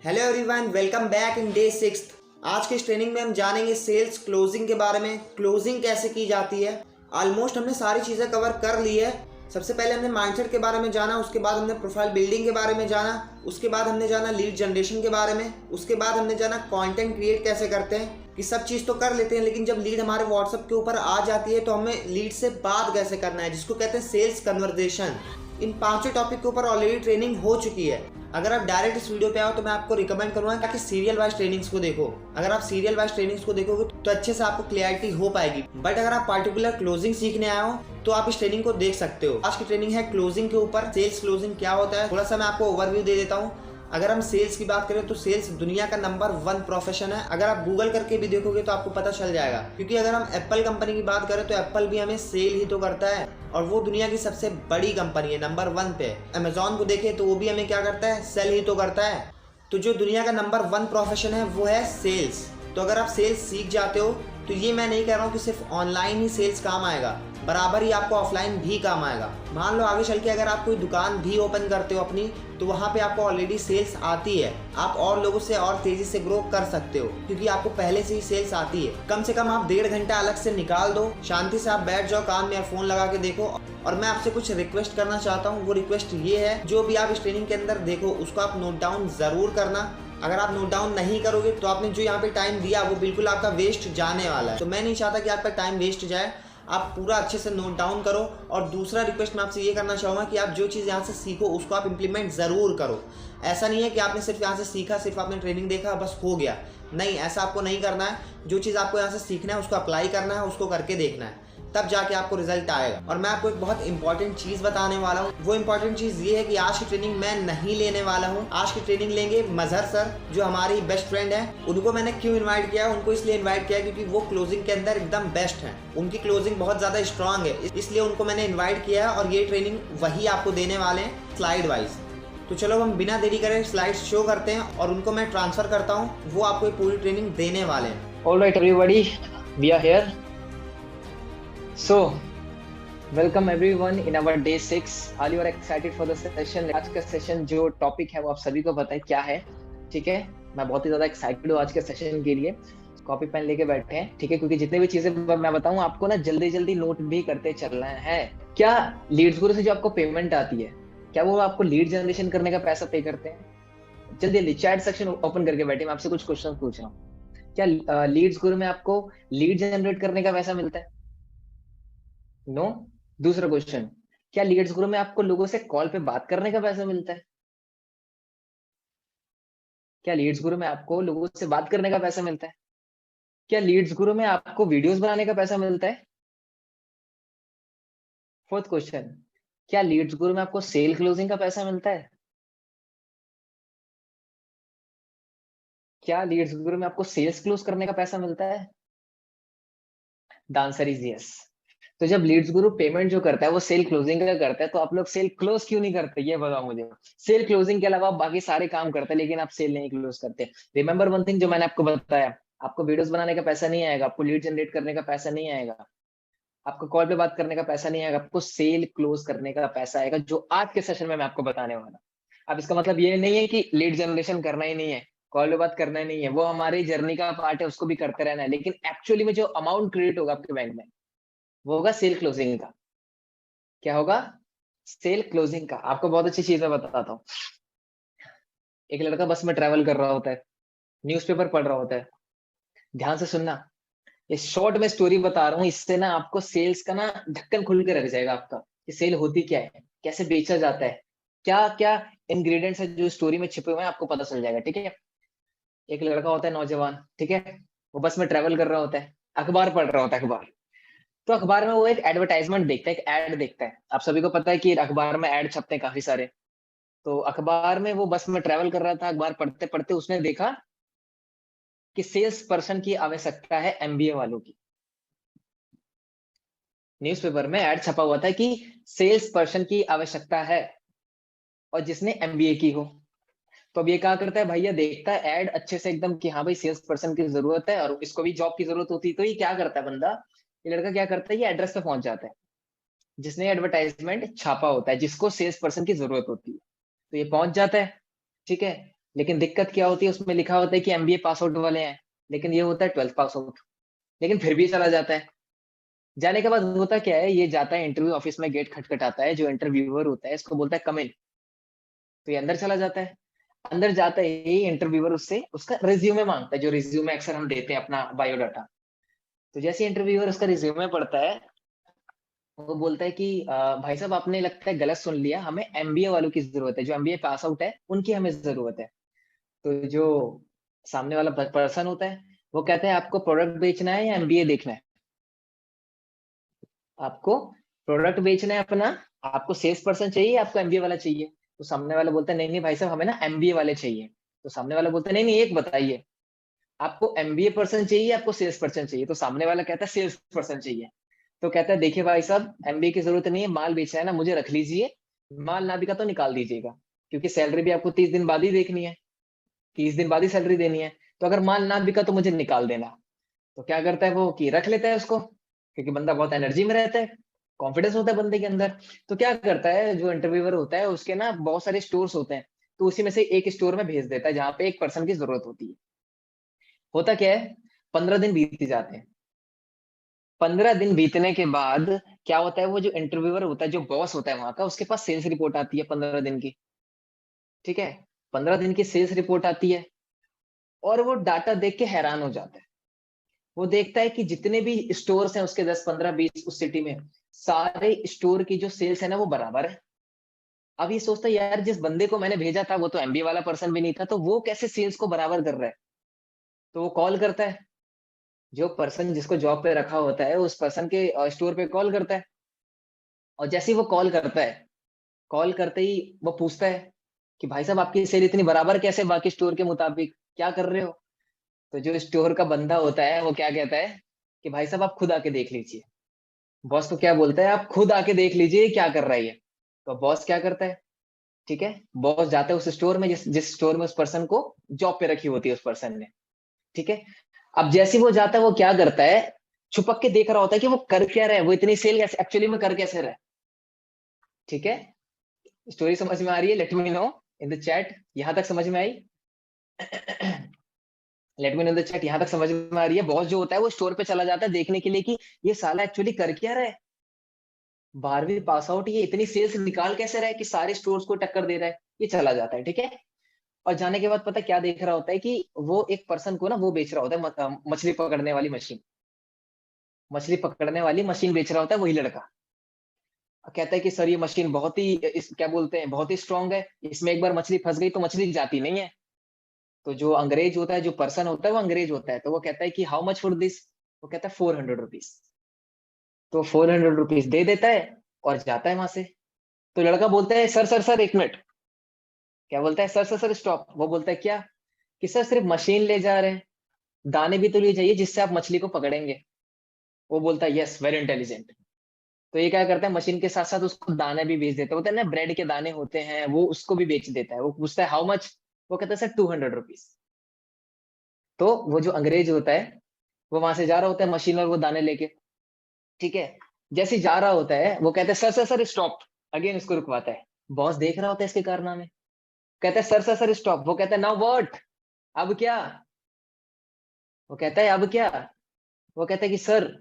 Hello everyone, welcome back in day 6। आज की इस ट्रेनिंग में हम जानेंगे सेल्स क्लोजिंग के बारे में। क्लोजिंग कैसे की जाती है। ऑलमोस्ट हमने सारी चीज़ें कवर कर ली है। सबसे पहले हमने माइंडसेट के बारे में जाना, उसके बाद हमने प्रोफाइल बिल्डिंग के बारे में जाना, उसके बाद हमने जाना लीड जनरेशन के बारे में, उसके बाद हमने जाना कंटेंट क्रिएट कैसे करते हैं। कि सब चीज़ तो कर लेते हैं, लेकिन जब लीड हमारे व्हाट्सएप के ऊपर आ जाती है तो हमें लीड से बात कैसे करना है, जिसको कहते हैं सेल्स कन्वर्जेशन। इन पांचों टॉपिक के ऊपर ऑलरेडी ट्रेनिंग हो चुकी है। अगर आप डायरेक्ट इस वीडियो पे आओ तो मैं आपको रिकमेंड करूंगा कि सीरियल वाइज ट्रेनिंग्स को देखो। अगर आप सीरियल वाइज ट्रेनिंग्स को देखोगे तो अच्छे से आपको क्लियरिटी हो पाएगी। बट अगर आप पार्टिकुलर क्लोजिंग सीखने आए हो तो आप इस ट्रेनिंग को देख सकते हो। आज की ट्रेनिंग है क्लोजिंग के ऊपर। सेल्स क्लोजिंग क्या होता है थोड़ा सा मैं आपको ओवरव्यू दे देता हूँ। अगर हम सेल्स की बात करें तो सेल्स दुनिया का नंबर 1 प्रोफेशन है। अगर आप गूगल करके भी देखोगे तो आपको पता चल जाएगा। क्योंकि अगर हम एप्पल कंपनी की बात करें तो एप्पल भी हमें सेल ही तो करता है, और वो दुनिया की सबसे बड़ी कंपनी है, नंबर 1 पे। अमेजॉन को देखें तो वो भी हमें क्या करता है, सेल ही तो करता है। तो जो दुनिया का नंबर 1 प्रोफेशन है वो है सेल्स। तो अगर आप सेल्स सीख जाते हो तो ये मैं नहीं कह रहा हूँ कि सिर्फ ऑनलाइन ही सेल्स काम आएगा, बराबर ही आपको ऑफलाइन भी काम आएगा। मान लो आगे चल के अगर आप कोई दुकान भी ओपन करते हो अपनी, तो वहाँ पे आपको ऑलरेडी सेल्स आती है। आप और लोगों से और तेजी से ग्रो कर सकते हो क्योंकि आपको पहले से ही सेल्स आती है। कम से कम आप 1.5 घंटा अलग से निकाल दो, शांति से आप बैठ जाओ, कान में ईयरफोन लगा के देखो। और मैं आपसे कुछ रिक्वेस्ट करना चाहता हूँ। वो रिक्वेस्ट ये है, जो भी आप इस ट्रेनिंग के अंदर देखो उसको आप नोट डाउन जरूर करना। अगर आप नोट डाउन नहीं करोगे तो आपने जो यहाँ पे टाइम दिया वो बिल्कुल आपका वेस्ट जाने वाला है। तो मैं नहीं चाहता कि आपका टाइम वेस्ट जाए। आप पूरा अच्छे से नोट डाउन करो। और दूसरा रिक्वेस्ट मैं आपसे ये करना चाहूँगा कि आप जो चीज़ यहाँ से सीखो उसको आप इम्प्लीमेंट ज़रूर करो। ऐसा नहीं है कि आपने सिर्फ यहाँ से सीखा, सिर्फ आपने ट्रेनिंग देखा बस हो गया। नहीं, ऐसा आपको नहीं करना है। जो चीज़ आपको यहाँ से सीखना है उसको अप्लाई करना है, उसको करके देखना है, तब जाके आपको रिजल्ट आएगा। और मैं आपको एक बहुत इंपॉर्टेंट चीज़ बताने वाला हूँ। वो इंपॉर्टेंट चीज़ ये है कि आज की ट्रेनिंग मैं नहीं लेने वाला हूँ। आज की ट्रेनिंग लेंगे मजहर सर, जो हमारी बेस्ट फ्रेंड है। उनको मैंने क्यों इन्वाइट किया है, उनको इसलिए इन्वाइट किया क्योंकि वो क्लोजिंग के अंदर एकदम बेस्ट है। उनकी क्लोजिंग बहुत ज़्यादा स्ट्रांग है, इसलिए उनको मैंने इन्वाइट किया है। और ये ट्रेनिंग वही आपको देने वाले हैं स्लाइड वाइज। तो चलो हम बिना देरी करे स्लाइड शो करते हैं और उनको मैं ट्रांसफ़र करता हूँ। वो आपको पूरी ट्रेनिंग देने वाले हैं। All right, everybody, we are here. So, welcome everyone in our day 6. All you are excited for the session. आज का सेशन जो टॉपिक है वो आप सभी को पता है क्या है, ठीक है। मैं बहुत ही ज्यादा एक्साइटेड हूँ आज के सेशन के लिए। कॉपी पेन लेके बैठे हैं, ठीक है, क्योंकि जितने भी चीजें मैं बताऊँ आपको ना जल्दी जल्दी नोट भी करते चलना है। क्या लीड्स गुरु से जो आपको पेमेंट आती है, क्या वो आपको लीड जनरेशन करने का पैसा पे करते हैं? जल्दी जल्दी चैट सेक्शन ओपन करके बैठे, मैं आपसे कुछ क्वेश्चन पूछ रहा हूँ। क्या लीड्स गुरु में आपको लीड जनरेट करने का पैसा मिलता है? नो। दूसरा क्वेश्चन, क्या लीड्स गुरु में आपको लोगों से कॉल पे बात करने का पैसा मिलता है? क्या लीड्स गुरु में आपको लोगों से बात करने का पैसा मिलता है? क्या लीड्स गुरु में आपको वीडियोस बनाने का पैसा मिलता है? फोर्थ क्वेश्चन, क्या लीड्स गुरु में आपको सेल क्लोजिंग का पैसा मिलता है? क्या लीड्स गुरु में आपको सेल्स क्लोज करने का पैसा मिलता है? The answer is yes. तो जब लीड्स गुरु पेमेंट जो करता है वो सेल क्लोजिंग का करता है, तो आप लोग सेल क्लोज क्यों नहीं करते, ये बताओ मुझे। सेल क्लोजिंग के अलावा आप बाकी सारे काम करते हैं, लेकिन आप सेल नहीं क्लोज करते। रिमेंबर वन थिंग जो मैंने आपको बताया, आपको वीडियोस बनाने का पैसा नहीं आएगा, आपको लीड जनरेट करने का पैसा नहीं आएगा, आपको कॉल पे बात करने का पैसा नहीं आएगा, आपको सेल क्लोज करने का पैसा आएगा, जो आज के सेशन में मैं आपको बताने वाला। अब इसका मतलब ये नहीं है कि लीड जनरेशन करना ही नहीं है, कॉल पे बात करना ही नहीं है, वो हमारी जर्नी का पार्ट है, उसको भी करते रहना है। लेकिन एक्चुअली में जो अमाउंट क्रिएट होगा आपके बैंक में वो होगा सेल क्लोजिंग का। क्या होगा? सेल क्लोजिंग का। आपको बहुत अच्छी चीज मैं बताता हूँ। एक लड़का बस में ट्रेवल कर रहा होता है, न्यूज़पेपर पढ़ रहा होता है। ध्यान से सुनना, ये शॉर्ट में स्टोरी बता रहा हूँ, इससे ना आपको सेल्स का ना ढक्कन खुल के रख जाएगा आपका, कि सेल होती क्या है, कैसे बेचा जाता है, क्या क्या इंग्रेडिएंट्स है जो स्टोरी में छिपे हुए हैं, आपको पता चल जाएगा, ठीक है। एक लड़का होता है नौजवान, ठीक है, वो बस में ट्रेवल कर रहा होता है, अखबार पढ़ रहा होता है, अखबार। तो अखबार में वो एक एडवर्टाइजमेंट देखता है, एक एड देखता है। आप सभी को पता है कि अखबार में एड छपते हैं काफी सारे। तो अखबार में वो बस में ट्रेवल कर रहा था, अखबार पढ़ते पढ़ते उसने देखा कि सेल्स पर्सन की आवश्यकता है एमबीए वालों की। न्यूज़पेपर में एड छपा हुआ था कि सेल्स पर्सन की आवश्यकता है, और जिसने एमबीए की हो। तो अब ये क्या करता है, भैया देखता है एड अच्छे से एकदम कि हाँ भाई सेल्स पर्सन की जरूरत है और इसको भी जॉब की जरूरत होती है। तो ये क्या करता है बंदा, ये लड़का क्या करता है, ये एड्रेस पे पहुंच जाता है जिसने एडवर्टाइजमेंट छापा होता है, जिसको सेल्स पर्सन की जरूरत होती है। तो ये पहुंच जाता है, ठीक है। लेकिन दिक्कत क्या होती है, उसमें लिखा होता है कि एमबीए पास आउट वाले हैं, लेकिन ये होता है 12th पास आउट, लेकिन फिर भी चला जाता है। जाने के बाद होता क्या है, ये जाता है इंटरव्यू ऑफिस में, गेट खटखटाता है, जो इंटरव्यूअर होता है इसको बोलता है कम इन, तो ये अंदर चला जाता है। अंदर जाते ही इंटरव्यूअर उससे उसका रिज्यूमे मांगता है, जो रिज्यूमे अक्सर हम देते हैं अपना बायोडाटा। तो जैसे इंटरव्यूअर उसका रिज्यूमे पढ़ता है, वो बोलता है कि भाई साहब आपने लगता है गलत सुन लिया, हमें एमबीए वालों की जरूरत है, जो एमबीए पास आउट है उनकी हमें जरूरत है। तो जो सामने वाला पर्सन होता है, वो कहता है आपको प्रोडक्ट बेचना है या एमबीए देखना है? आपको प्रोडक्ट बेचना है अपना, आपको सेल्स पर्सन चाहिए, आपको एमबीए वाला चाहिए? तो सामने वाला बोलता है नहीं नहीं भाई साहब, हमें ना एमबीए वाले चाहिए। तो सामने वाला बोलता है नहीं नहीं, एक बताइए, आपको एमबीए पर्सन चाहिए, आपको सेल्स पर्सन चाहिए? तो सामने वाला कहता है सेल्स पर्सन चाहिए। तो कहता है देखिए भाई साहब, एमबीए की जरूरत नहीं है, माल बेचना है ना, मुझे रख लीजिए, माल ना बिका तो निकाल दीजिएगा, क्योंकि सैलरी भी आपको 30 दिन बाद ही देखनी है, 30 दिन बाद ही सैलरी देनी है। तो अगर माल ना बिका तो मुझे निकाल देना। तो क्या करता है वो, कि रख लेता है उसको, क्योंकि बंदा बहुत एनर्जी में रहता है, कॉन्फिडेंस होता है बंदे के अंदर। तो क्या करता है, जो इंटरव्यूअर होता है उसके ना बहुत सारे स्टोर्स होते हैं, तो उसी में से एक स्टोर में भेज देता है जहां पे एक पर्सन की जरूरत होती है। होता क्या है, 15 दिन बीत जाते हैं। 15 दिन बीतने के बाद क्या होता है, वो जो इंटरव्यूअर होता है, जो बॉस होता है वहां का, उसके पास सेल्स रिपोर्ट आती है 15 दिन की। ठीक है, 15 दिन की सेल्स रिपोर्ट आती है, और वो डाटा देख के हैरान हो जाता है। वो देखता है कि जितने भी स्टोर्स हैं उसके 10 15 20 उस सिटी में, सारे स्टोर की जो सेल्स है ना वो बराबर है। अब ये सोचता है यार, जिस बंदे को मैंने भेजा था वो तो एमबी वाला पर्सन भी नहीं था, तो वो कैसे सेल्स को बराबर कर रहा है? तो वो कॉल करता है, जो पर्सन जिसको जॉब पे रखा होता है उस पर्सन के स्टोर पे कॉल करता है। और जैसे ही वो कॉल करता है, कॉल करते ही वो पूछता है कि भाई साहब आपकी सेल इतनी बराबर कैसे बाकी स्टोर के मुताबिक, क्या कर रहे हो? तो जो स्टोर का बंदा होता है वो क्या कहता है कि भाई साहब आप खुद आके देख लीजिए। बॉस को क्या बोलता है, आप खुद आके देख लीजिए क्या कर रहा है ये। तो बॉस क्या करता है, ठीक है, बॉस जाता है उस स्टोर में, जिस जिस स्टोर में उस पर्सन को जॉब पे रखी होती है उस पर्सन ने। ठीक है, अब जैसे ही वो जाता है, वो क्या करता है, छुपक के देख रहा होता है कि वो कर क्या रहा है, वो इतनी सेल कैसे एक्चुअली में कर कैसे रहा है। ठीक है, स्टोरी समझ में आ रही है? Let me know in the chat, यहां तक समझ में आई? Let me know in the chat, यहां तक समझ में आ रही है? बॉस जो होता है वो स्टोर पे चला जाता है देखने के लिए कि ये साला एक्चुअली कर क्या रहा है, 12वीं पास आउट, ये इतनी सेल्स निकाल कैसे रहा है कि सारे स्टोर्स को टक्कर दे रहा है। ये चला जाता है, ठीक है। और जाने के बाद पता क्या देख रहा होता है, कि वो एक पर्सन को ना वो बेच रहा होता है, मछली पकड़ने वाली मशीन, मछली पकड़ने वाली मशीन बेच रहा होता है वही लड़का। कहता है कि सर ये मशीन बहुत ही क्या बोलते हैं, बहुत ही स्ट्रांग है, इसमें एक बार मछली फंस गई तो मछली जाती नहीं है। तो जो अंग्रेज होता है, जो पर्सन होता है वो अंग्रेज होता है, तो वो कहता है कि हाउ मच फॉर दिस? वो कहता है 400 रुपीज। तो 400 रुपीज दे देता है और जाता है वहां से। तो लड़का बोलता है सर सर सर 1 मिनट। क्या बोलता है, सर सर सर स्टॉप। वो बोलता है क्या? कि सर सिर्फ मशीन ले जा रहे हैं, दाने भी तो ले जाइए जिससे आप मछली को पकड़ेंगे। वो बोलता है यस, वेरी इंटेलिजेंट। तो ये क्या करता है, मशीन के साथ साथ उसको दाने भी बेच देता है, होता है ना ब्रेड के दाने होते हैं, वो उसको भी बेच देता है। वो पूछता है हाउ मच? वो कहता है सर 200 रुपीज। तो वो जो अंग्रेज होता है, वो वहां से जा रहा होता है मशीन और वो दाने लेके। ठीक है, जैसे ही जा रहा होता है, वो कहता है sir sir sir stop. Again इसको रुकवाता है। बॉस देख रहा होता है इसके कारनामे, कहता है सर सर सर स्टॉप। वो कहता है नाउ व्हाट? अब क्या? वो कहता है अब क्या? वो कहता है कि सर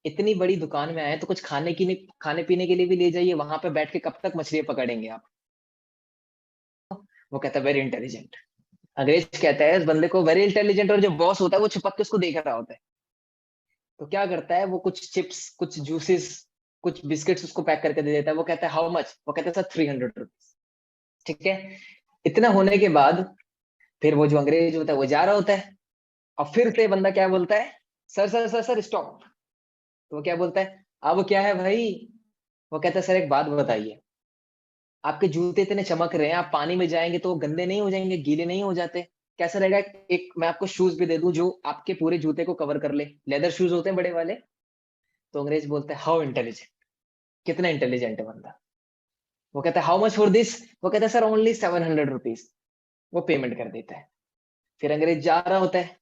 इतनी बड़ी दुकान में आए तो कुछ खाने पीने के लिए भी ले जाइए, वहां पे बैठ के कब तक मछलियां पकड़ेंगे आप? वो कहता है वेरी इंटेलिजेंट। अंग्रेज कहता है इस बंदे को वेरी इंटेलिजेंट, और जो बॉस होता है वो छुपक के उसको देख रहा होता है। तो क्या करता है, वो कुछ चिप्स, कुछ जूसेस, कुछ बिस्किट्स उसको पैक करके दे देता है। वो कहता है हाउ मच? वो कहता है सर 300 रुपीज। ठीक है, इतना होने के बाद फिर वो जो अंग्रेज होता है वो जा रहा होता है, और फिर से बंदा क्या बोलता है, sir sir sir sir stop. तो वो क्या बोलता है, अब क्या है भाई? वो कहता है सर एक बात बताइए, आपके जूते इतने चमक रहे हैं, आप पानी में जाएंगे तो वो गंदे नहीं हो जाएंगे, गीले नहीं हो जाते? कैसा रहेगा एक मैं आपको शूज भी दे दूं जो आपके पूरे जूते को कवर कर ले, लेदर शूज होते हैं बड़े वाले। तो अंग्रेज बोलते हैं हाउ इंटेलिजेंट, कितना इंटेलिजेंट है बंदा। वो कहता है हाउ मच फॉर दिस? वो कहता है सर ओनली 700 रुपीज। वो पेमेंट कर देता है। फिर अंग्रेज जा रहा होता है,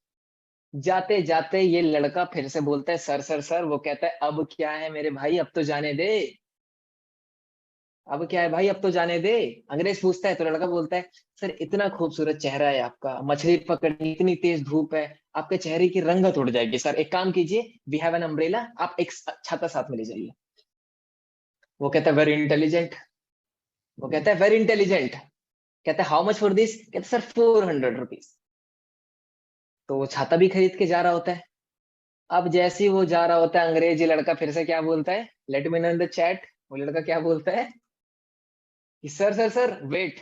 जाते जाते ये लड़का फिर से बोलता है सर सर सर। वो कहता है अब क्या है मेरे भाई, अब तो जाने दे। अब क्या है भाई, अब तो जाने दे। अंग्रेज पूछता है तो लड़का बोलता है, सर इतना खूबसूरत चेहरा है आपका, मछली पकड़नी इतनी तेज धूप है, आपके चेहरे की रंगत उड़ जाएगी। सर एक काम कीजिए, वी हैव एन अम्ब्रेला, आप एक छाता साथ में ले जाइए। वो कहता है वेरी इंटेलिजेंट। वो कहता है वेरी इंटेलिजेंट। कहता है हाउ मच फॉर दिस? कहता है सर 400 रुपीज। तो वो छाता भी खरीद के जा रहा होता है। अब जैसे ही वो जा रहा होता है, अंग्रेजी लड़का फिर से क्या बोलता है, let me know in the chat. वो लड़का क्या बोलता है कि सर सर सर वेट।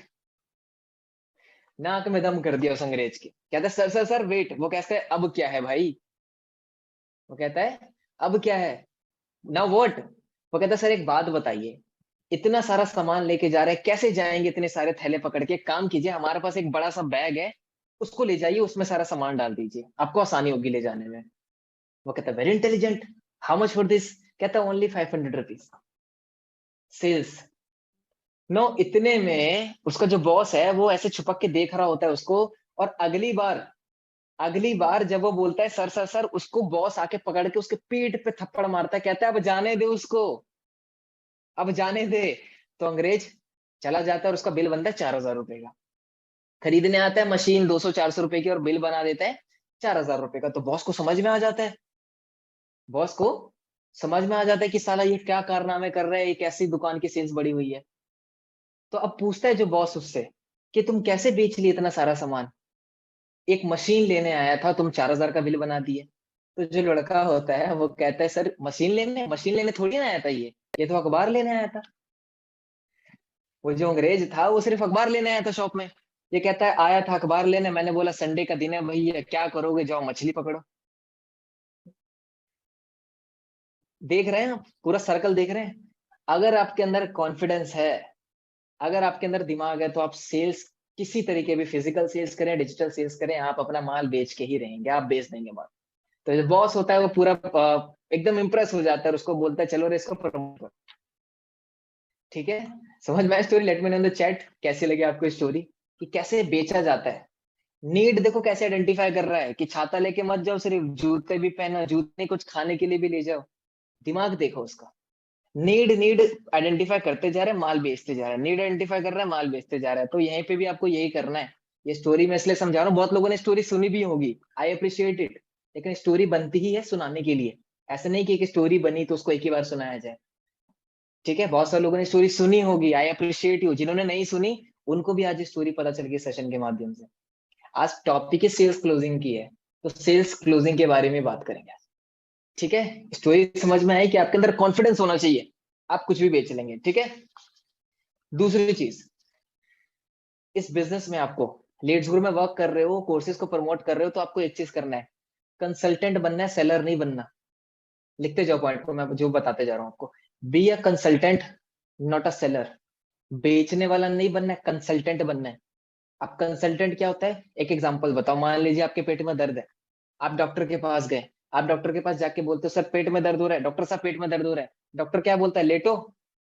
नाक में दम कर दिया उस अंग्रेज के। कहता है सर सर सर वेट। वो कहता है अब क्या है भाई? वो कहता है अब क्या है? Now what? वो कहता है सर एक बात बताइए, इतना सारा सामान लेके जा रहे हैं, कैसे जाएंगे इतने सारे थैले पकड़ के? एक काम कीजिए, हमारे पास एक बड़ा सा बैग है, उसको ले जाइए, उसमें सारा सामान डाल दीजिए, आपको आसानी होगी ले जाने में। वो कहता है very intelligent, how much for this? कहता है ओनली 500 रुपीज। सेल्स। नो, इतने में उसका जो बॉस है वो ऐसे छुपक के देख रहा होता है उसको। और अगली बार जब वो बोलता है सर सर सर, उसको बॉस आके पकड़ के उसके पीठ पे थप्पड़ मारता है, कहता है अब जाने दे उसको, अब जाने दे। तो अंग्रेज चला जाता है और उसका बिल बनता है 4,000 रुपए का। खरीदने आता है मशीन 200-400 रुपए की और बिल बना देता है 4,000 रुपए का। तो बॉस को समझ में आ जाता है, बॉस को समझ में आ जाता है कि साला ये क्या कारनामे कर रहा है, एक ऐसी दुकान की सेल्स बढ़ी हुई है। तो अब पूछता है जो बॉस उससे कि तुम कैसे बेच लिए इतना सारा सामान? एक मशीन लेने आया था, तुम 4,000 का बिल बना दिए। तो जो लड़का होता है वो कहता है सर मशीन लेने थोड़ी ना आया था, ये तो अखबार लेने आया था। वो जो अंग्रेज था वो सिर्फ अखबार लेने आया था शॉप में। ये कहता है आया था अखबार लेने, मैंने बोला संडे का दिन है भैया, क्या करोगे, जाओ मछली पकड़ो। देख रहे हैं आप पूरा सर्कल देख रहे हैं? अगर आपके अंदर कॉन्फिडेंस है, अगर आपके अंदर दिमाग है, तो आप सेल्स किसी तरीके भी, फिजिकल सेल्स करें डिजिटल सेल्स करें, आप अपना माल बेच के ही रहेंगे, आप बेच देंगे माल। तो जो बॉस होता है वो पूरा एकदम इंप्रेस हो जाता है और उसको बोलता है चलो रे इसको प्रमोट कर। ठीक है, समझ में आया story? Late me know in the chat कैसी लगी आपको स्टोरी, कि कैसे बेचा जाता है। नीड देखो कैसे आइडेंटिफाई कर रहा है कि छाता लेके मत जाओ, सिर्फ जूते भी पहनो, जूते कुछ खाने के लिए भी ले जाओ। दिमाग देखो उसका। नीड नीड आइडेंटिफाई करते जा रहे हैं, माल बेचते जा रहे हैं, नीड आइडेंटिफाई कर रहा है, माल बेचते जा रहा है। तो यहीं पे भी आपको यही करना है। ये स्टोरी मैं इसलिए समझा रहा हूँ, बहुत लोगों ने स्टोरी सुनी भी होगी, आई अप्रिशिएट इट, लेकिन स्टोरी बनती ही है सुनाने के लिए। ऐसा नहीं कि एक स्टोरी बनी तो उसको एक ही बार सुनाया जाए। ठीक है, बहुत सारे लोगों ने स्टोरी सुनी होगी, आई अप्रिशिएट यू। जिन्होंने नहीं सुनी उनको भी आज स्टोरी पता चल गई सेशन के माध्यम से। आज टॉपिक है सेल्स क्लोजिंग की है, तो सेल्स क्लोजिंग के बारे में बात करेंगे। ठीक है, स्टोरी समझ में आई कि आपके अंदर कॉन्फिडेंस होना चाहिए, आप कुछ भी बेच लेंगे। ठीक है, दूसरी चीज, इस बिजनेस में आपको, लीड्स ग्रुप में वर्क कर रहे हो, कोर्सेज को प्रमोट कर रहे हो, तो आपको एक चीज करना है, कंसल्टेंट बनना है, सेलर नहीं बनना। लिखते जाओ पॉइंट को, मैं जो बताते जा रहा हूँ आपको। Be a consultant, not a seller. बेचने वाला नहीं बनना है, कंसल्टेंट बनना है। अब कंसल्टेंट क्या होता है, एक एग्जांपल बताओ। मान लीजिए आपके पेट में दर्द है, आप डॉक्टर के पास गए, आप डॉक्टर के पास जाके बोलते हो सर पेट में दर्द हो रहा है, डॉक्टर साहब पेट में दर्द हो रहा है। डॉक्टर क्या बोलता है, लेटो,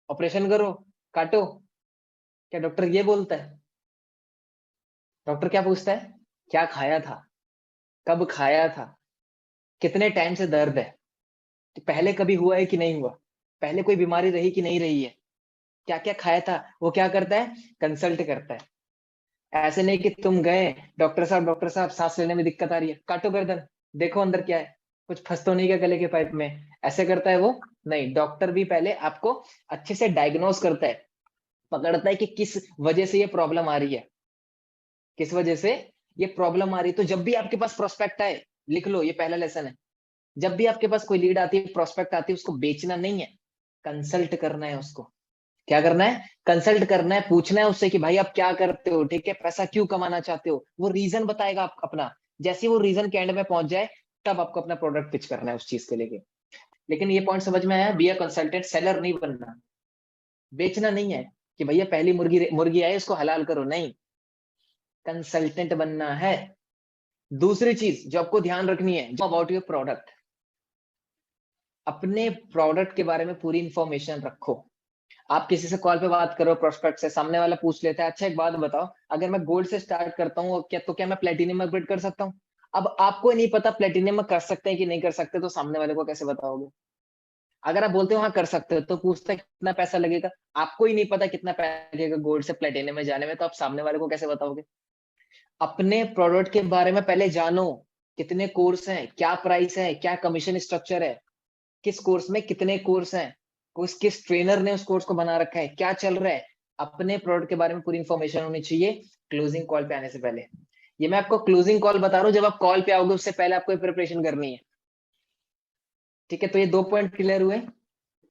ऑपरेशन करो, काटो। क्या डॉक्टर ये बोलता है? डॉक्टर क्या पूछता है, क्या खाया था, कब खाया था, कितने टाइम से दर्द है, पहले कभी हुआ है कि नहीं हुआ, पहले कोई बीमारी रही कि नहीं रही है, क्या क्या खाया था। वो क्या करता है, कंसल्ट करता है। ऐसे नहीं कि तुम गए, डॉक्टर साहब सांस लेने में दिक्कत आ रही है, काटो गर्दन, देखो अंदर क्या है, कुछ फंस तो नहीं गया गले के पाइप में। ऐसे करता है वो? नहीं, डॉक्टर भी पहले आपको अच्छे से डायग्नोस करता है, पकड़ता है कि किस वजह से ये प्रॉब्लम आ रही है, किस वजह से ये प्रॉब्लम आ रही है। तो जब भी आपके पास प्रोस्पेक्ट आए, लिख लो ये पहला लेसन है, जब भी आपके पास कोई लीड आती है, प्रोस्पेक्ट आती है, उसको बेचना नहीं है, कंसल्ट करना है उसको। क्या करना है, कंसल्ट करना है, पूछना है उससे कि भाई आप क्या करते हो, ठीक है, पैसा क्यों कमाना चाहते हो। वो रीजन बताएगा आप अपना, जैसे ही वो रीजन के एंड में पहुंच जाए, तब आपको अपना प्रोडक्ट पिच करना है उस चीज के लेके। लेकिन ये पॉइंट समझ में आया, बी अ कंसल्टेंट, सेलर नहीं बनना। बेचना नहीं है कि भैया पहली मुर्गी मुर्गी आई उसको हलाल करो, नहीं, कंसल्टेंट बनना है। दूसरी चीज जो आपको ध्यान रखनी है, जो अबाउट योर प्रोडक्ट, अपने प्रोडक्ट के बारे में पूरी इंफॉर्मेशन रखो। आप किसी से कॉल पे बात करो, प्रोस्पेक्ट से, सामने वाला पूछ लेता है अच्छा एक बात बताओ, अगर मैं गोल्ड से स्टार्ट करता हूँ क्या, तो क्या मैं प्लेटिनियम में अपग्रेड कर सकता हूँ? अब आपको नहीं पता प्लेटिनियम में कर सकते हैं कि नहीं कर सकते, तो सामने वाले को कैसे बताओगे? अगर आप बोलते हो हाँ कर सकते हो, तो पूछता है कितना पैसा लगेगा, आपको ही नहीं पता कितना पैसा लगेगा गोल्ड से प्लेटिनम में जाने में, तो आप सामने वाले को कैसे बताओगे? अपने प्रोडक्ट के बारे में पहले जानो, कितने कोर्स हैं, क्या प्राइस है, क्या कमीशन स्ट्रक्चर है, किस कोर्स में कितने कोर्स हैं, किस ट्रेनर ने उस कोर्स को बना रखा है, क्या चल रहा है, अपने प्रोडक्ट के बारे में पूरी इंफॉर्मेशन होनी चाहिए क्लोजिंग कॉल पे आने से पहले। ये मैं आपको क्लोजिंग कॉल बता रहा हूँ, जब आप कॉल पे आओगे उससे पहले आपको प्रिपरेशन करनी है। ठीक है, तो ये 2 पॉइंट क्लियर हुए।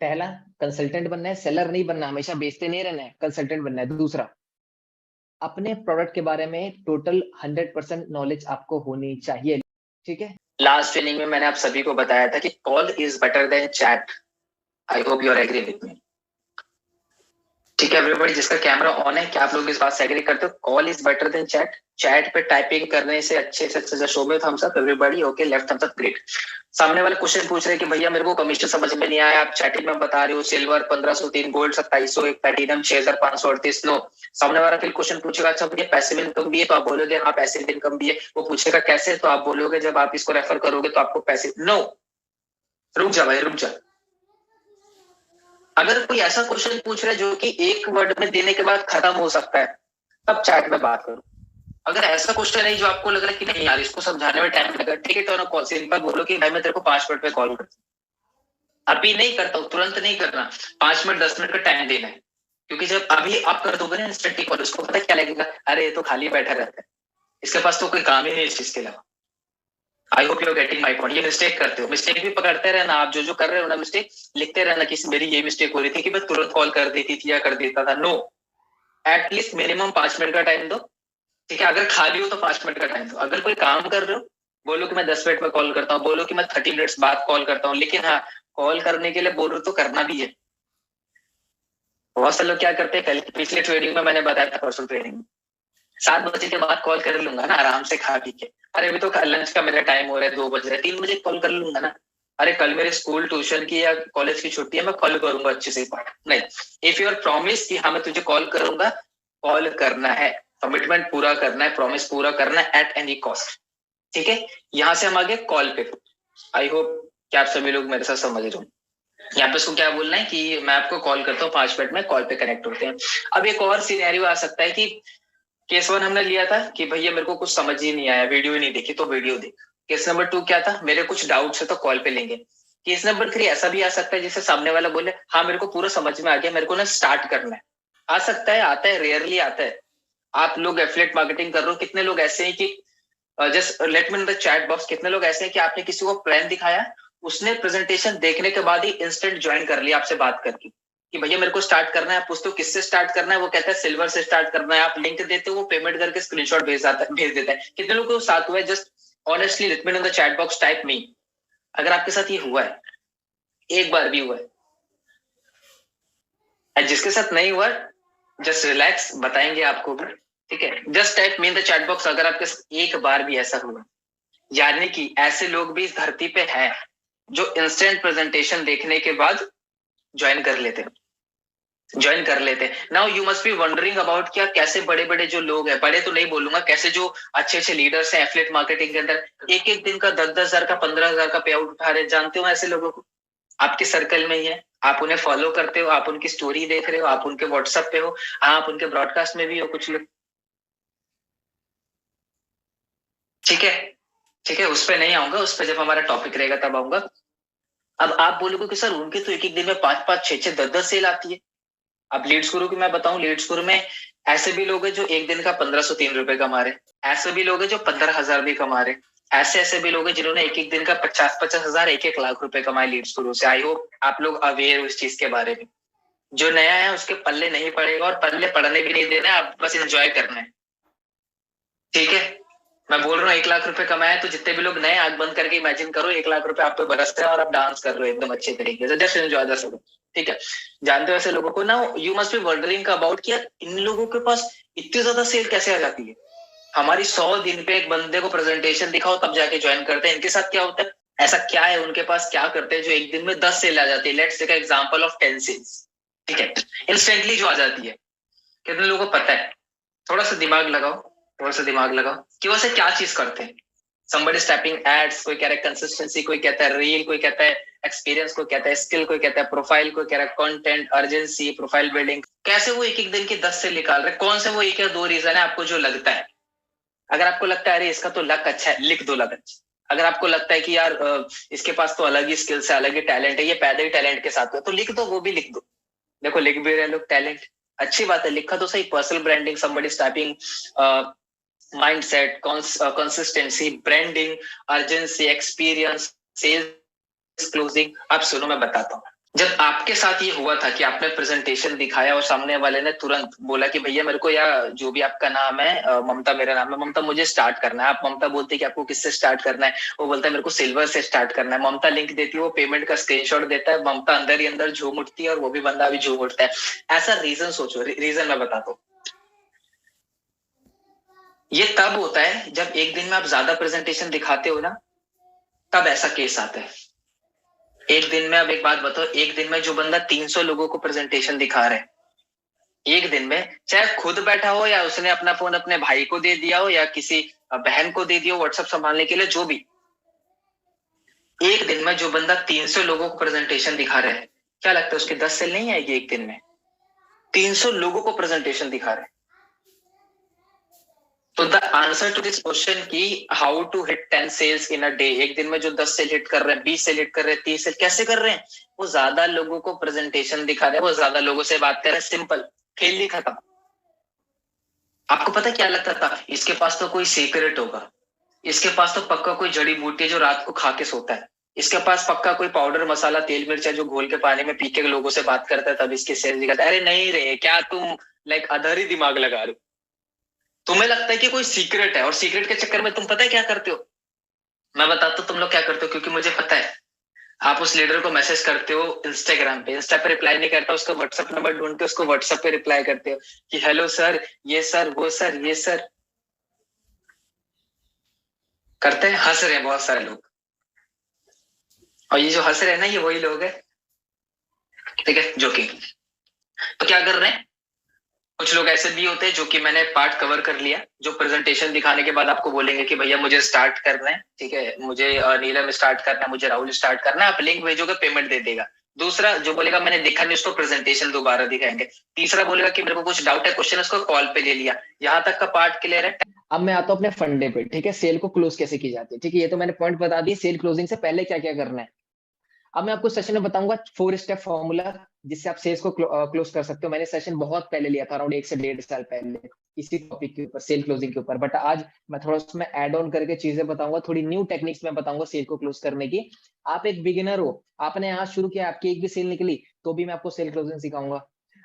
पहला, कंसल्टेंट बनना है, सेलर नहीं बनना, हमेशा बेचते नहीं रहना है, कंसल्टेंट बनना है। दूसरा, अपने प्रोडक्ट के बारे में टोटल 100% नॉलेज आपको होनी चाहिए। ठीक है, लास्ट ट्रेनिंग में मैंने आप सभी को बताया था कि call is better than chat. I hope you are agree with me. ठीक है एवरीबॉडी, जिसका कैमरा ऑन है, क्या आप लोग इस बात से एग्री करते हो? Call is better than chat. Chat पे टाइपिंग करने से अच्छे से अच्छा शो में thumbs up everybody. Okay, left thumbs up, great. सामने वाले क्वेश्चन पूछ रहे हैं कि भैया मेरे को कमीशन समझ में नहीं आया, आप चैटिंग में बता रहे हो सिल्वर 1503, गोल्ड 2700, एक प्लैटिनम 6538। नो, सामने वाला फिर क्वेश्चन पूछेगा अच्छा भैया पैसिव इनकम भी है, तो आप बोलोगे हाँ पैसिव इनकम भी है। वो पूछेगा कैसे, तो आप बोलोगे जब आप इसको रेफर करोगे तो आपको पैसिव। नो, रुक जा भाई, रुक जा। अगर कोई ऐसा क्वेश्चन पूछ रहा है जो कि एक वर्ड में देने के बाद खत्म हो सकता है, तब चैट में बात करो। अगर ऐसा क्वेश्चन है जो आपको लग रहा है कि नहीं यार इसको समझाने में टाइम लगेगा, ठीक है, तो ना कॉल सिंपल बोलो कि भाई मैं तेरे को 5 मिनट पे कॉल करता हूं। अभी नहीं करता हूँ, तुरंत नहीं करना, 5 मिनट 10 मिनट का टाइम देना है। क्योंकि जब अभी आप कर दोगे ना इंस्टेंटली कॉल, उसको पता क्या लगेगा, अरे ये तो खाली बैठा रहता है, इसके पास तो कोई काम ही नहीं इस चीज के अलावा। I hope you are getting my point. ये मिस्टेक करते हो, मिस्टेक भी पकड़ते रहना आप, जो कर रहे हो ना मिस्टेक, लिखते रहना कि मेरी ये मिस्टेक हो रही थी कि मैं तुरंत कॉल कर देती थी या कर देता था। नो, एटलीस्ट मिनिमम 5 मिनट का टाइम दो। ठीक है, अगर खाली हो तो 5 मिनट का टाइम दो। अगर कोई काम कर रहे हो, बोलो कि मैं 10 मिनट में कॉल करता हूँ, बोलो कि मैं 30 मिनट्स बाद कॉल करता हूँ, लेकिन हाँ कॉल करने के लिए बोल रहे हो तो करना भी है। बहुत से लोग क्या करते हैं, कल पिछले ट्रेनिंग में मैंने बताया था, परसों ट्रेनिंग में 7 बजे के बाद कॉल कर लूंगा ना आराम से खा पी के। अरे अभी तो लंच का मेरा टाइम हो रहा है, 2 बज रहे हैं, 3 बजे कॉल कर लूंगा ना। अरे कल मेरे स्कूल ट्यूशन की या कॉलेज की छुट्टी है, मैं कॉल करूंगा अच्छे से। नहीं, इफ यू आर प्रॉमिस कि हाँ मैं तुझे कॉल करूंगा, कॉल करना है, कमिटमेंट पूरा करना है, प्रॉमिस पूरा करना है एट एनी कॉस्ट। ठीक है, यहाँ से हम आगे कॉल पे। आई होप कि आप सभी लोग मेरे साथ समझ रहे हो। यहाँ पे उसको क्या बोलना है कि मैं आपको कॉल करता हूँ, 5 मिनट में कॉल पे कनेक्ट होते हैं। अब एक और सिनेरियो आ सकता है कि केस 1 हमने लिया था कि भैया मेरे को कुछ समझ ही नहीं आया, वीडियो ही नहीं देखी, तो वीडियो देख। केस नंबर 2 क्या था, मेरे कुछ डाउट्स है तो कॉल पे लेंगे। केस नंबर 3 ऐसा भी आ सकता है जिससे सामने वाला बोले हाँ मेरे को पूरा समझ में आ गया, मेरे को ना स्टार्ट करना है। आ सकता है, आता है, रेयरली आता है। आप लोग एफिलिएट मार्केटिंग कर रहे हो, कितने लोग ऐसे हैं कि just let me in the chat box, कितने लोग ऐसे हैं कि आपने किसी को प्लान दिखाया, उसने प्रेजेंटेशन देखने के बाद ही इंस्टेंट ज्वाइन कर लिया आपसे बात करके कि भैया मेरे को स्टार्ट करना है। आप पूछते हो किससे स्टार्ट करना है, वो कहता है सिल्वर से स्टार्ट करना है। आप लिंक देते हो, वो पेमेंट करके स्क्रीनशॉट भेज देता है। कितने लोगों को साथ हुआ है? Just honestly let me know in the chat box, type me अगर आपके साथ ये हुआ है, एक बार भी हुआ है। जिसके साथ नहीं हुआ जस्ट रिलैक्स, बताएंगे आपको भी। ठीक है, just type me in the chat box अगर आपके साथ एक बार भी ऐसा हुआ। यानी कि ऐसे लोग भी इस धरती पे हैं जो इंस्टेंट प्रेजेंटेशन देखने के बाद ज्वाइन कर लेते हैं। Now you must be wondering about क्या कैसे बड़े बड़े जो लोग हैं, बड़े तो नहीं बोलूंगा, कैसे जो अच्छे अच्छे लीडर्स हैं एफिलिएट मार्केटिंग के अंदर, एक एक दिन का 10-10 हजार का 15 हजार का पे आउट उठा रहे। जानते हो ऐसे लोगों को? आपके सर्कल में ही है, आप उन्हें फॉलो करते हो, आप उनकी स्टोरी देख रहे हो, आप उनके व्हाट्सएप पे हो, आप उनके ब्रॉडकास्ट में भी हो कुछ लोग। ठीक है, उस पर नहीं आऊंगा, उस पर जब हमारा टॉपिक रहेगा तब आऊंगा। अब आप बोलोगे कि सर उनके तो एक एक दिन में 5-5, 6-6, 10-10 सेल आती है। अब लीड्स गुरु की मैं बताऊं, लीड्स गुरु में ऐसे भी लोग हैं जो एक दिन का 1503 रुपए कमा रहे, ऐसे भी लोग हैं जो 15,000 भी कमा रहे, ऐसे भी लोग हैं जिन्होंने एक एक दिन का 50-50 हजार, 1-1 लाख रुपए कमाए लीड्स गुरु से। आई होप आप लोग अवेयर हो इस चीज के बारे में। जो नया है उसके पल्ले नहीं पड़ेगा और पल्ले पड़ने भी नहीं देना है, आप बस एंजॉय करना है। ठीक है, मैं बोल रहा हूँ 1 लाख रुपए कमाए, तो जितने भी लोग नए, आंख बंद करके इमेजिन करो 1 लाख रुपए आप पे बरसते हैं और आप डांस कर रहे हो एकदम अच्छे तरीके से, जस्ट एंजॉय द शो। ठीक है, जानते हो ऐसे लोगों को ना, you must be wondering about कि यार इन लोगों के पास इतनी ज्यादा सेल कैसे आ जाती है। हमारी 100 दिन पे एक बंदे को प्रेजेंटेशन दिखाओ तब जाके ज्वाइन करते हैं। इनके साथ क्या होता है, ऐसा क्या है उनके पास, क्या करते हैं जो एक दिन में 10 सेल आ जाती है। Let's take example of 10 sales. ठीक है, इंस्टेंटली जो आ जाती है। कितने लोगों को पता है? थोड़ा सा दिमाग लगाओ कि वैसे क्या चीज करते हैं। somebody is typing ads, कोई कह रहा है consistency, कोई कहता है रील, कोई कहता है एक्सपीरियंस, कोई कहता है स्किल, कोई कहता है प्रोफाइल, कोई कह रहा है कंटेंट, अर्जेंसी, प्रोफाइल बिल्डिंग। कैसे वो एक एक दिन की 10 से निकाल रहे, कौन से वो एक या दो रीजन है आपको जो लगता है? अगर आपको लगता है अरे इसका तो लक अच्छा है, लिख दो लक अच्छा। अगर आपको लगता है कि यार इसके पास तो अलग ही स्किल्स है, अलग ही टैलेंट है, ये पैदा ही टैलेंट के साथ है, तो लिख दो, वो भी लिख दो। देखो लिख भी रहे लोग टैलेंट, अच्छी बात है, लिखा तो सही। Personal branding, somebody is typing mindset, consistency, branding, urgency, experience, sales closing। अब सुनो मैं बताता हूँ। जब आपके साथ ये हुआ था कि आपने प्रेजेंटेशन दिखाया और सामने वाले ने तुरंत बोला कि भैया मेरे को, या जो भी आपका नाम है, ममता मेरा नाम है, ममता मुझे स्टार्ट करना है। आप ममता बोलते कि आपको किससे स्टार्ट करना है, वो बोलता है मेरे को सिल्वर से स्टार्ट करना है। ममता लिंक देती है, वो पेमेंट का स्क्रीनशॉट देता है, ममता अंदर ही अंदर झूम उठती है और वो भी बंदा भी झूम उठता है। ऐसा रीजन सोचो, रीजन मैं बताता हूँ। ये तब होता है जब एक दिन में आप ज्यादा प्रेजेंटेशन दिखाते हो ना, तब ऐसा केस आता है। एक दिन में, अब एक बात बताओ, एक दिन में जो बंदा 300 लोगों को प्रेजेंटेशन दिखा रहा है, एक दिन में, चाहे खुद बैठा हो या उसने अपना फोन अपने भाई को दे दिया हो या किसी बहन को दे दिया हो व्हाट्सएप संभालने के लिए, जो भी, एक दिन में जो बंदा 300 लोगों को प्रेजेंटेशन दिखा रहा है, क्या लगता है उसके 10 सेल नहीं आएगी एक दिन में? 300 लोगों को प्रेजेंटेशन दिखा रहे हैं। तो the answer to this question की how to hit 10 sales in a day, एक दिन में जो 10 सेल हिट कर रहे हैं, 20 सेल हिट कर रहे हैं, 30 सेल कैसे कर रहे हैं? वो ज्यादा लोगों को प्रेजेंटेशन दिखा रहे हैं, वो ज्यादा लोगों से बात कर रहे हैं। सिंपल, खेल ही खत्म। आपको पता क्या लगता था? इसके पास तो कोई सीक्रेट होगा, इसके पास तो पक्का कोई जड़ी बूटी है जो रात को खा के सोता है, इसके पास पक्का कोई पाउडर मसाला तेल मिर्चा जो घोल के पानी में पी के लोगों से बात करता है, तब इसके सेल्स दिखाता है। अरे नहीं रे, क्या तुम अधर ही दिमाग लगा रहे हो? तुम्हें लगता है कि कोई सीक्रेट है, और सीक्रेट के चक्कर में तुम पता है क्या करते हो? मैं बताता हूँ तुम लोग क्या करते हो, क्योंकि मुझे पता है। आप उस लीडर को मैसेज करते हो इंस्टाग्राम पे, इंस्टा पे रिप्लाई नहीं करता, उसका व्हाट्सएप नंबर ढूंढ के उसको व्हाट्सएप पे रिप्लाई करते हो कि हेलो सर, ये सर, वो सर, ये सर। करते हैं, हंस रहे हैं बहुत सारे लोग, और ये जो हंस रहे हैं ना, ये वही लोग हैं, ठीक है, जोकिंग। तो क्या कर रहे हैं? कुछ लोग ऐसे भी होते हैं जो कि मैंने पार्ट कवर कर लिया, जो प्रेजेंटेशन दिखाने के बाद आपको बोलेंगे कि भैया मुझे स्टार्ट करना है, ठीक है, मुझे नीलम स्टार्ट करना है, मुझे राहुल स्टार्ट करना है, आप लिंक भेजोगे, पेमेंट दे देगा। दूसरा जो बोलेगा मैंने देखा नहीं, उसको प्रेजेंटेशन दोबारा दिखाएंगे। तीसरा बोलेगा कि मेरे को कुछ डाउट है, क्वेश्चन उसको कॉल पे ले लिया। यहाँ तक का पार्ट क्लियर है। अब मैं आता हूँ अपने फंडे पे, ठीक है, सेल को क्लोज कैसे की जाती है, ठीक है, ये तो मैंने पॉइंट बता दिए, सेल क्लोजिंग से पहले क्या क्या करना है। अब मैं आपको सेशन में बताऊंगा 4 स्टेप फॉर्मूला जिससे आप सेल्स को क्लोज कर सकते हो। मैंने सेशन बहुत पहले लिया था, अराउंड 1 से 1.5 साल पहले, इसी टॉपिक के ऊपर, सेल क्लोजिंग के ऊपर। बट आज मैं थोड़ा उसमें ऐड ऑन करके चीजें बताऊंगा, थोड़ी न्यू टेक्निक्स में बताऊंगा सेल को क्लोज करने की। आप एक बिगिनर हो, आपने आज शुरू किया, आपकी एक भी सेल निकली, तो भी मैं आपको सेल क्लोजिंग सिखाऊंगा।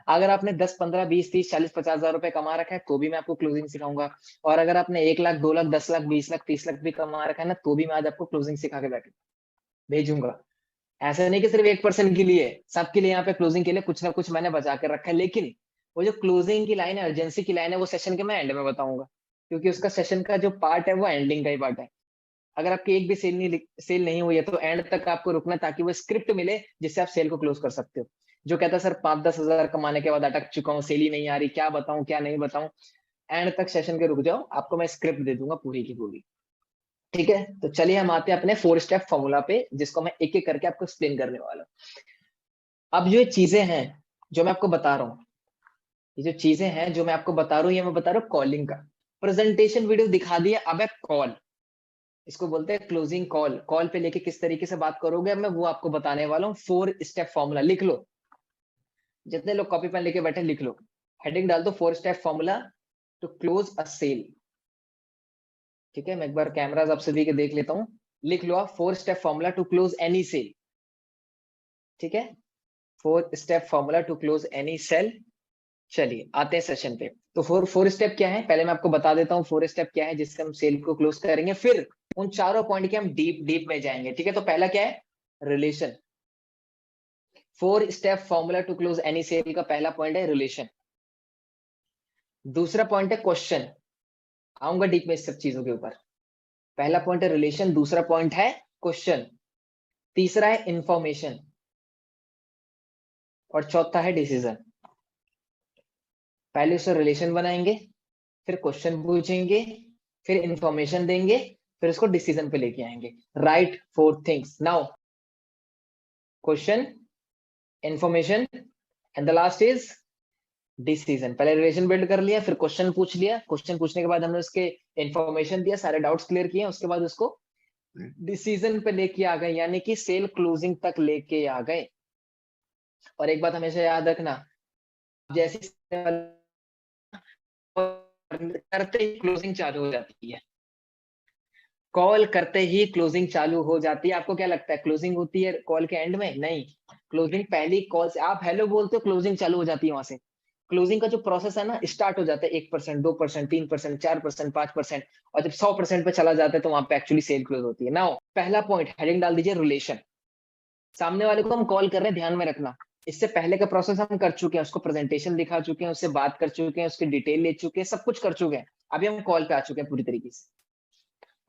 अगर आपने 10, 15, 20, 30, 40, 50 हजार रुपए कमा रखा है, तो भी मैं आपको क्लोजिंग सिखाऊंगा। और अगर आपने 1 लाख, 2 लाख, 10 लाख, 20 लाख, 30 लाख भी कमा रखा है ना, तो भी मैं आज आपको क्लोजिंग सिखा के भेजूंगा। ऐसा नहीं कि सिर्फ 1% के लिए, सबके लिए यहाँ पे क्लोजिंग के लिए कुछ ना कुछ मैंने बचा कर रखा है। लेकिन वो जो क्लोजिंग की लाइन है, अर्जेंसी की लाइन है, वो सेशन के मैं एंड में बताऊंगा, क्योंकि उसका सेशन का जो पार्ट है वो एंडिंग का ही पार्ट है। अगर आपकी एक भी सेल नहीं हुई है तो एंड तक आपको रुकना, ताकि वो स्क्रिप्ट मिले जिससे आप सेल को क्लोज कर सकते हो। जो कहता है सर 5-10 हजार कमाने के बाद अटक चुका हूँ, सेल ही नहीं आ रही, क्या बताऊं क्या नहीं बताऊं, एंड तक सेशन के रुक जाओ, आपको मैं स्क्रिप्ट दे दूंगा पूरी की पूरी, ठीक है। तो चलिए हम आते हैं अपने 4 स्टेप फॉर्मूला पे, जिसको मैं एक एक करके आपको एक्सप्लेन करने वाला हूं। अब जो ये चीजें हैं जो मैं आपको बता रहा हूँ, ये जो चीजें हैं जो मैं आपको बता रहा हूँ, ये मैं बता रहा हूँ कॉलिंग का। प्रेजेंटेशन वीडियो दिखा दिया, अब है कॉल, इसको बोलते हैं क्लोजिंग कॉल। कॉल पे लेके किस तरीके से बात करोगे, मैं वो आपको बताने वाला हूँ। 4 स्टेप फॉर्मूला लिख लो, जितने लोग कॉपी पेन लेके बैठे लिख लो, हेडिंग डाल दो 4 step formula to close a sale, ठीक है। मैं एक बार कैमराज आपसे भी के देख लेता हूँ, लिख लो आप 4 step formula to close any sale, ठीक है, 4 step formula to close any sale. चलिए आते हैं सेशन पे। तो 4 स्टेप क्या है, पहले मैं आपको बता देता हूँ 4 स्टेप क्या है जिससे हम सेल को क्लोज करेंगे, फिर उन चारों पॉइंट के हम डीप में जाएंगे, ठीक है। तो पहला क्या है, relation. 4 step formula to close any sale का पहला पॉइंट है रिलेशन। दूसरा पॉइंट है क्वेश्चन, आऊंगा डीप में इस सब चीजों के ऊपर। पहला पॉइंट है रिलेशन, दूसरा पॉइंट है क्वेश्चन, तीसरा है इंफॉर्मेशन, और चौथा है डिसीजन। पहले उससे रिलेशन बनाएंगे, फिर क्वेश्चन पूछेंगे, फिर इंफॉर्मेशन देंगे, फिर इसको डिसीजन पे लेके आएंगे। Right 4 things. Now question, information and the last is decision. पहले रिलेशन बिल्ड कर लिया, फिर क्वेश्चन पूछ लिया, क्वेश्चन पूछने के बाद हमने उसके इंफॉर्मेशन दिया, सारे डाउट्स क्लियर किए, उसके बाद उसको डिसीजन पे लेके आ गए, यानी कि सेल क्लोजिंग तक लेके आ गए। और एक बात हमेशा याद रखना, जैसे करते ही क्लोजिंग चालू हो जाती है, कॉल करते ही क्लोजिंग चालू हो जाती है। आपको क्या लगता है क्लोजिंग होती है कॉल के एंड में? नहीं, क्लोजिंग पहली कॉल से आप हेलो बोलते हो, क्लोजिंग चालू हो जाती है वहां से। क्लोजिंग का जो प्रोसेस है ना, स्टार्ट हो जाता है 1%, 2%, 3%, 4%, 5%, और जब 100% पे चला जाता है तो वहां पे एक्चुअली सेल क्लोज होती है। नाउ पहला पॉइंट हेडिंग डाल दीजिए, रिलेशन। सामने वाले को हम कॉल कर रहे हैं, ध्यान में रखना, इससे पहले का प्रोसेस हम कर चुके हैं, उसको प्रेजेंटेशन दिखा चुके हैं, उससे बात कर चुके हैं, उसकी डिटेल ले चुके हैं, सब कुछ कर चुके हैं। अभी हम कॉल पे आ चुके हैं पूरी तरीके से।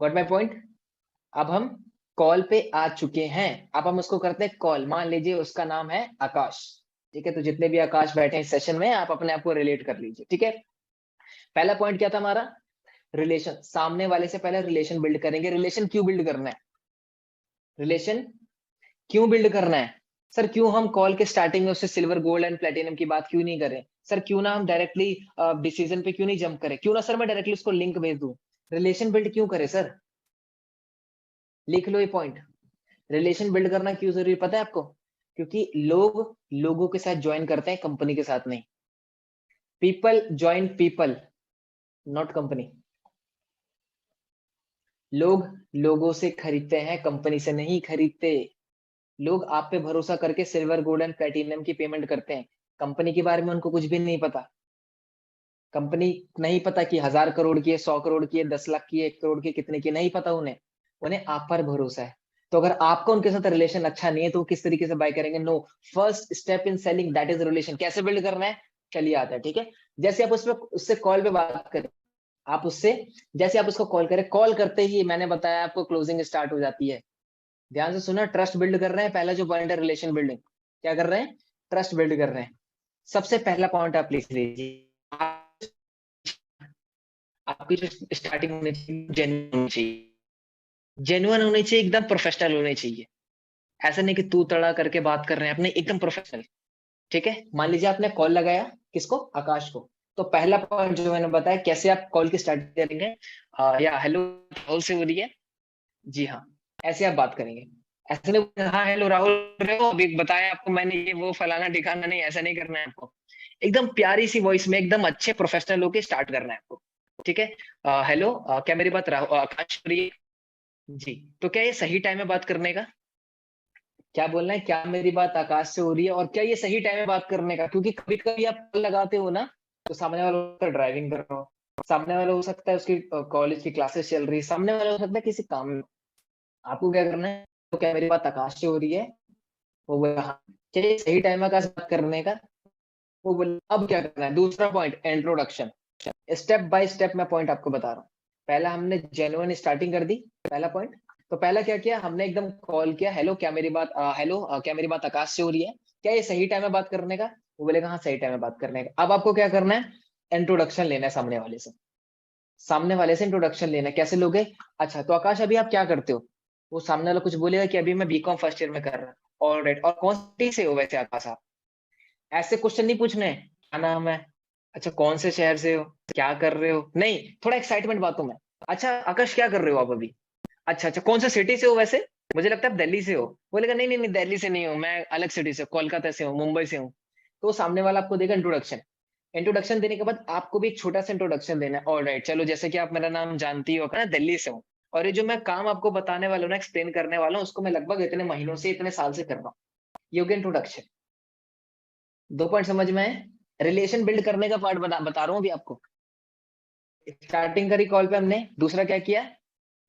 What my point? अब हम कॉल पे आ चुके हैं, अब हम उसको करते हैं कॉल। मान लीजिए उसका नाम है आकाश, ठीक है? तो जितने भी आकाश बैठे हैं इस सेशन में, आप अपने आप को रिलेट कर लीजिए, ठीक है? पहला पॉइंट क्या था हमारा? रिलेशन। सामने वाले से पहले रिलेशन बिल्ड करेंगे। रिलेशन क्यों बिल्ड करना है? रिलेशन क्यों बिल्ड करना है? सर क्यों हम कॉल के स्टार्टिंग में उससे सिल्वर, गोल्ड एंड प्लेटिनम की बात क्यों नहीं करें? सर क्यों ना हम डायरेक्टली डिसीजन पे क्यों नहीं जंप करें? क्यों ना सर मैं डायरेक्टली उसको लिंक भेज दूं? रिलेशन बिल्ड क्यों करें सर? लिख लो ये पॉइंट। रिलेशन बिल्ड करना क्यों जरूरी पता है आपको? क्योंकि लोग लोगों के साथ ज्वाइन करते हैं, कंपनी के साथ नहीं। People join people, not company. लोग लोगों से खरीदते हैं, कंपनी से नहीं खरीदते। लोग आप पे भरोसा करके सिल्वर, गोल्ड एंड प्लेटिनम की पेमेंट करते हैं, कंपनी के बारे में उनको कुछ भी नहीं पता। कंपनी नहीं पता कि 1000 करोड़ की है, 100 करोड़ की है, 10 लाख की है, 1 करोड़ की, कितने की, नहीं पता उन्हें। उन्हें आप पर भरोसा है। तो अगर आपका उनके साथ रिलेशन अच्छा नहीं है तो वो किस तरीके से बाय करेंगे? No, first step in selling that is relation. कैसे बिल्ड करना है चलिए आता है, ठीक है? जैसे आप उससे कॉल पे बात करें, आप उससे जैसे आप उसको कॉल करें, कॉल करते ही मैंने बताया आपको क्लोजिंग स्टार्ट हो जाती है। ध्यान से सुना, ट्रस्ट बिल्ड कर रहे हैं। पहला जो पॉइंट है रिलेशन बिल्डिंग, क्या कर रहे हैं? ट्रस्ट बिल्ड कर रहे हैं। सबसे पहला पॉइंट आप लिख लीजिए, आपकी जो स्टार्टिंग होनी चाहिए जेन्युइन होनी चाहिए। जेन्युइन होनी चाहिए, एकदम प्रोफेशनल होनी चाहिए। ऐसा नहीं कि तू तड़ा करके बात कर रहे हैं अपने, एकदम प्रोफेशनल, ठीक है? मान लीजिए आपने कॉल लगाया, किसको? आकाश को। तो पहला पॉइंट जो मैंने बताया, कैसे आप कॉल की स्टार्ट करेंगे? या हेलो राहुल से हो रही है? जी हाँ, ऐसे आप बात करेंगे। ऐसे नहीं, हाँ हेलो राहुल रहे हो, अभी बताया आपको मैंने ये वो फलाना ठिकाना, नहीं, ऐसा नहीं करना है आपको। एकदम प्यारी सी वॉइस में, एकदम अच्छे प्रोफेशनल होके स्टार्ट करना है आपको, ठीक है? हेलो, क्या मेरी बात राहुल आकाश हो रही है? जी। तो क्या ये सही टाइम है बात करने का? क्या बोलना है? क्या मेरी बात आकाश से हो रही है? और क्या ये सही टाइम है बात करने का? क्योंकि कभी कभी आप कॉल लगाते हो ना, तो सामने वाला ड्राइविंग कर रहा हो, सामने वाला हो सकता है उसकी कॉलेज की क्लासेस चल रही है, सामने वाला हो सकता है किसी काम में। आपको क्या करना है? तो क्या मेरी बात आकाश से हो रही है? वो बोला हाँ। क्या ये सही टाइम है आकाश बात करने का? वो बोले अब क्या करना है? दूसरा point, introduction. Step by step मैं पॉइंट आपको बता रहा हूँ। पहला हमने जेन्युइन स्टार्टिंग कर दी, पहला पॉइंट। तो पहला क्या किया हमने? एकदम कॉल किया, हेलो क्या मेरी बात क्या मेरी बात आकाश से हो रही है? क्या ये सही टाइम है बात करने का? वो बोलेगा हाँ सही टाइम है बात करने का। अब आपको क्या करना है? इंट्रोडक्शन लेना है सामने वाले से। सामने वाले से इंट्रोडक्शन लेना है। कैसे लोगे? अच्छा तो आकाश अभी आप क्या करते हो? वो सामने वाला कुछ बोलेगा कि अभी मैं बीकॉम फर्स्ट ईयर में कर रहा हूँ। ऑलराइट, और कौन सी से हो वैसे आकाश आप? ऐसे क्वेश्चन नहीं पूछने हैं, क्या नाम है, अच्छा कौन से शहर से हो, क्या कर रहे हो, नहीं, थोड़ा एक्साइटमेंट बातों में। अच्छा आकाश क्या कर रहे हो आप अभी? अच्छा अच्छा, कौन सा सिटी से हो वैसे? मुझे लगता है आप दिल्ली से हो। बोलेगा नहीं नहीं नहीं, दिल्ली से नहीं हूँ, मैं अलग सिटी से, कोलकाता से हूँ, मुंबई से हूँ। तो सामने वाला आपको देगा इंट्रोडक्शन। इंट्रोडक्शन देने के बाद आपको भी एक छोटा सा इंट्रोडक्शन देना है। ऑलराइट, चलो जैसे कि आप मेरा नाम जानती हो ना, दिल्ली से हूँ, और ये जो मैं काम आपको बताने वाला हूँ ना, एक्सप्लेन करने वाला हूँ, उसको मैं लगभग इतने महीनों से, इतने साल से कर रहा हूँ। ये हो गया इंट्रोडक्शन। 2 पॉइंट समझ में है? रिलेशन बिल्ड करने का पार्ट बता रहा हूँ अभी आपको। स्टार्टिंग करी कॉल पे हमने, दूसरा क्या किया?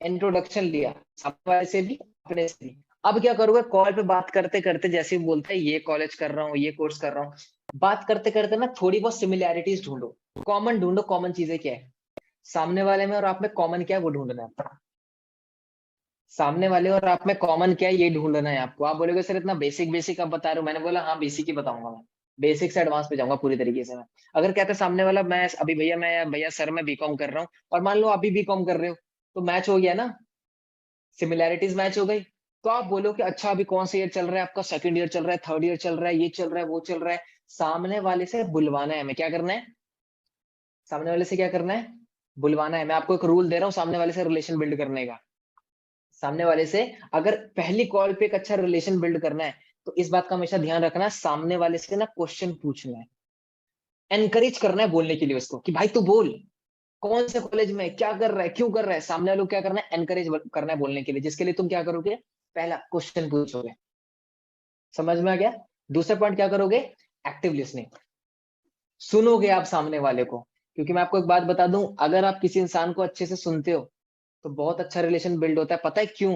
इंट्रोडक्शन लिया, सामने वाले से भी, अपने से भी। अब क्या करोगे? कॉल पे बात करते करते जैसे ही बोलते हैं ये कॉलेज कर रहा हूँ, ये कोर्स कर रहा हूँ, बात करते करते ना थोड़ी बहुत सिमिलैरिटीज ढूंढो, कॉमन ढूंढो। कॉमन चीजें क्या है सामने वाले में और आप में? कॉमन क्या है वो ढूंढना है आपको। सामने वाले और आप में कॉमन क्या है ये ढूंढना है आपको। आप बोलोगे सर इतना बेसिक बेसिक आप बता रहे हो, मैंने बोला हाँ बेसिक ही बताऊंगा मैं, बेसिक से एडवांस पे जाऊंगा पूरी तरीके से मैं। अगर कहते हैं सामने वाला मैं अभी भैया सर मैं बीकॉम कर रहा हूँ, और मान लो आप भी बीकॉम कर रहे हो, तो मैच हो गया ना। सिमिलैरिटीज मैच हो गई, तो आप बोलो कि अच्छा अभी कौन सा ईयर चल रहा है आपका, सेकंड ईयर चल रहा है, थर्ड ईयर चल रहा है, ये चल रहा है, वो चल रहा है। सामने वाले से बुलवाना है हमें, क्या करना है, सामने वाले से क्या करना है, बुलवाना है। मैं आपको एक रूल दे रहा हूँ सामने वाले से रिलेशन बिल्ड करने का। सामने वाले से अगर पहली कॉल पे एक अच्छा रिलेशन बिल्ड करना है, तो इस बात का हमेशा ध्यान रखना, सामने वाले से ना क्वेश्चन पूछना है, एनकरेज करना है बोलने के लिए उसको, कि भाई तू बोल, कौन से कॉलेज में, क्या कर रहा है, क्यों कर रहा है। सामने वालों को क्या करना है, एनकरेज करना है बोलने के लिए, जिसके लिए तुम क्या करोगे, पहला क्वेश्चन पूछोगे। समझ में आ गया। दूसरा पॉइंट क्या करोगे, एक्टिव लिसनिंग, सुनोगे आप सामने वाले को। क्योंकि मैं आपको एक बात बता दूं, अगर आप किसी इंसान को अच्छे से सुनते हो तो बहुत अच्छा रिलेशन बिल्ड होता है। पता है क्यों,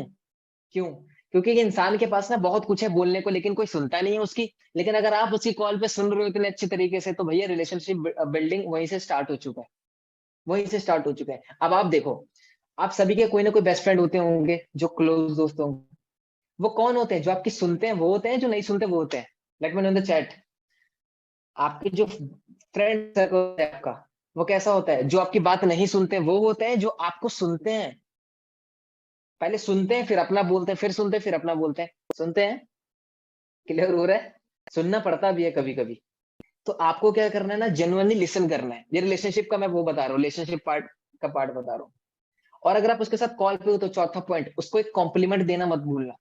क्यों, क्योंकि ये इंसान के पास ना बहुत कुछ है बोलने को, लेकिन कोई सुनता नहीं है उसकी। लेकिन अगर आप उसकी कॉल पे सुन रहे हो इतने अच्छे तरीके से, तो भैया रिलेशनशिप बिल्डिंग वहीं से स्टार्ट हो चुका है, वहीं से स्टार्ट हो चुका है। अब आप देखो, आप सभी के कोई ना कोई बेस्ट फ्रेंड होते होंगे, जो क्लोज दोस्त होंगे। वो कौन होते हैं, जो आपकी सुनते हैं वो होते हैं, जो नहीं सुनते वो होते हैं। Late me know in the chat, आपके जो फ्रेंड सर्कल है आपका, वो कैसा होता है, जो आपकी बात नहीं सुनते वो होते हैं, जो आपको सुनते हैं, पहले सुनते हैं फिर अपना बोलते हैं, फिर सुनते हैं फिर अपना बोलते हैं। सुनते हैं, क्लियर हो रहा है, सुनना पड़ता भी है कभी कभी। तो आपको क्या करना है ना, जेन्युइनली लिसन करना है। ये रिलेशनशिप का मैं वो बता रहा हूँ, रिलेशनशिप पार्ट का पार्ट बता रहा हूँ। और अगर आप उसके साथ कॉल पे हो, तो चौथा पॉइंट, उसको एक कॉम्प्लीमेंट देना मत भूलना,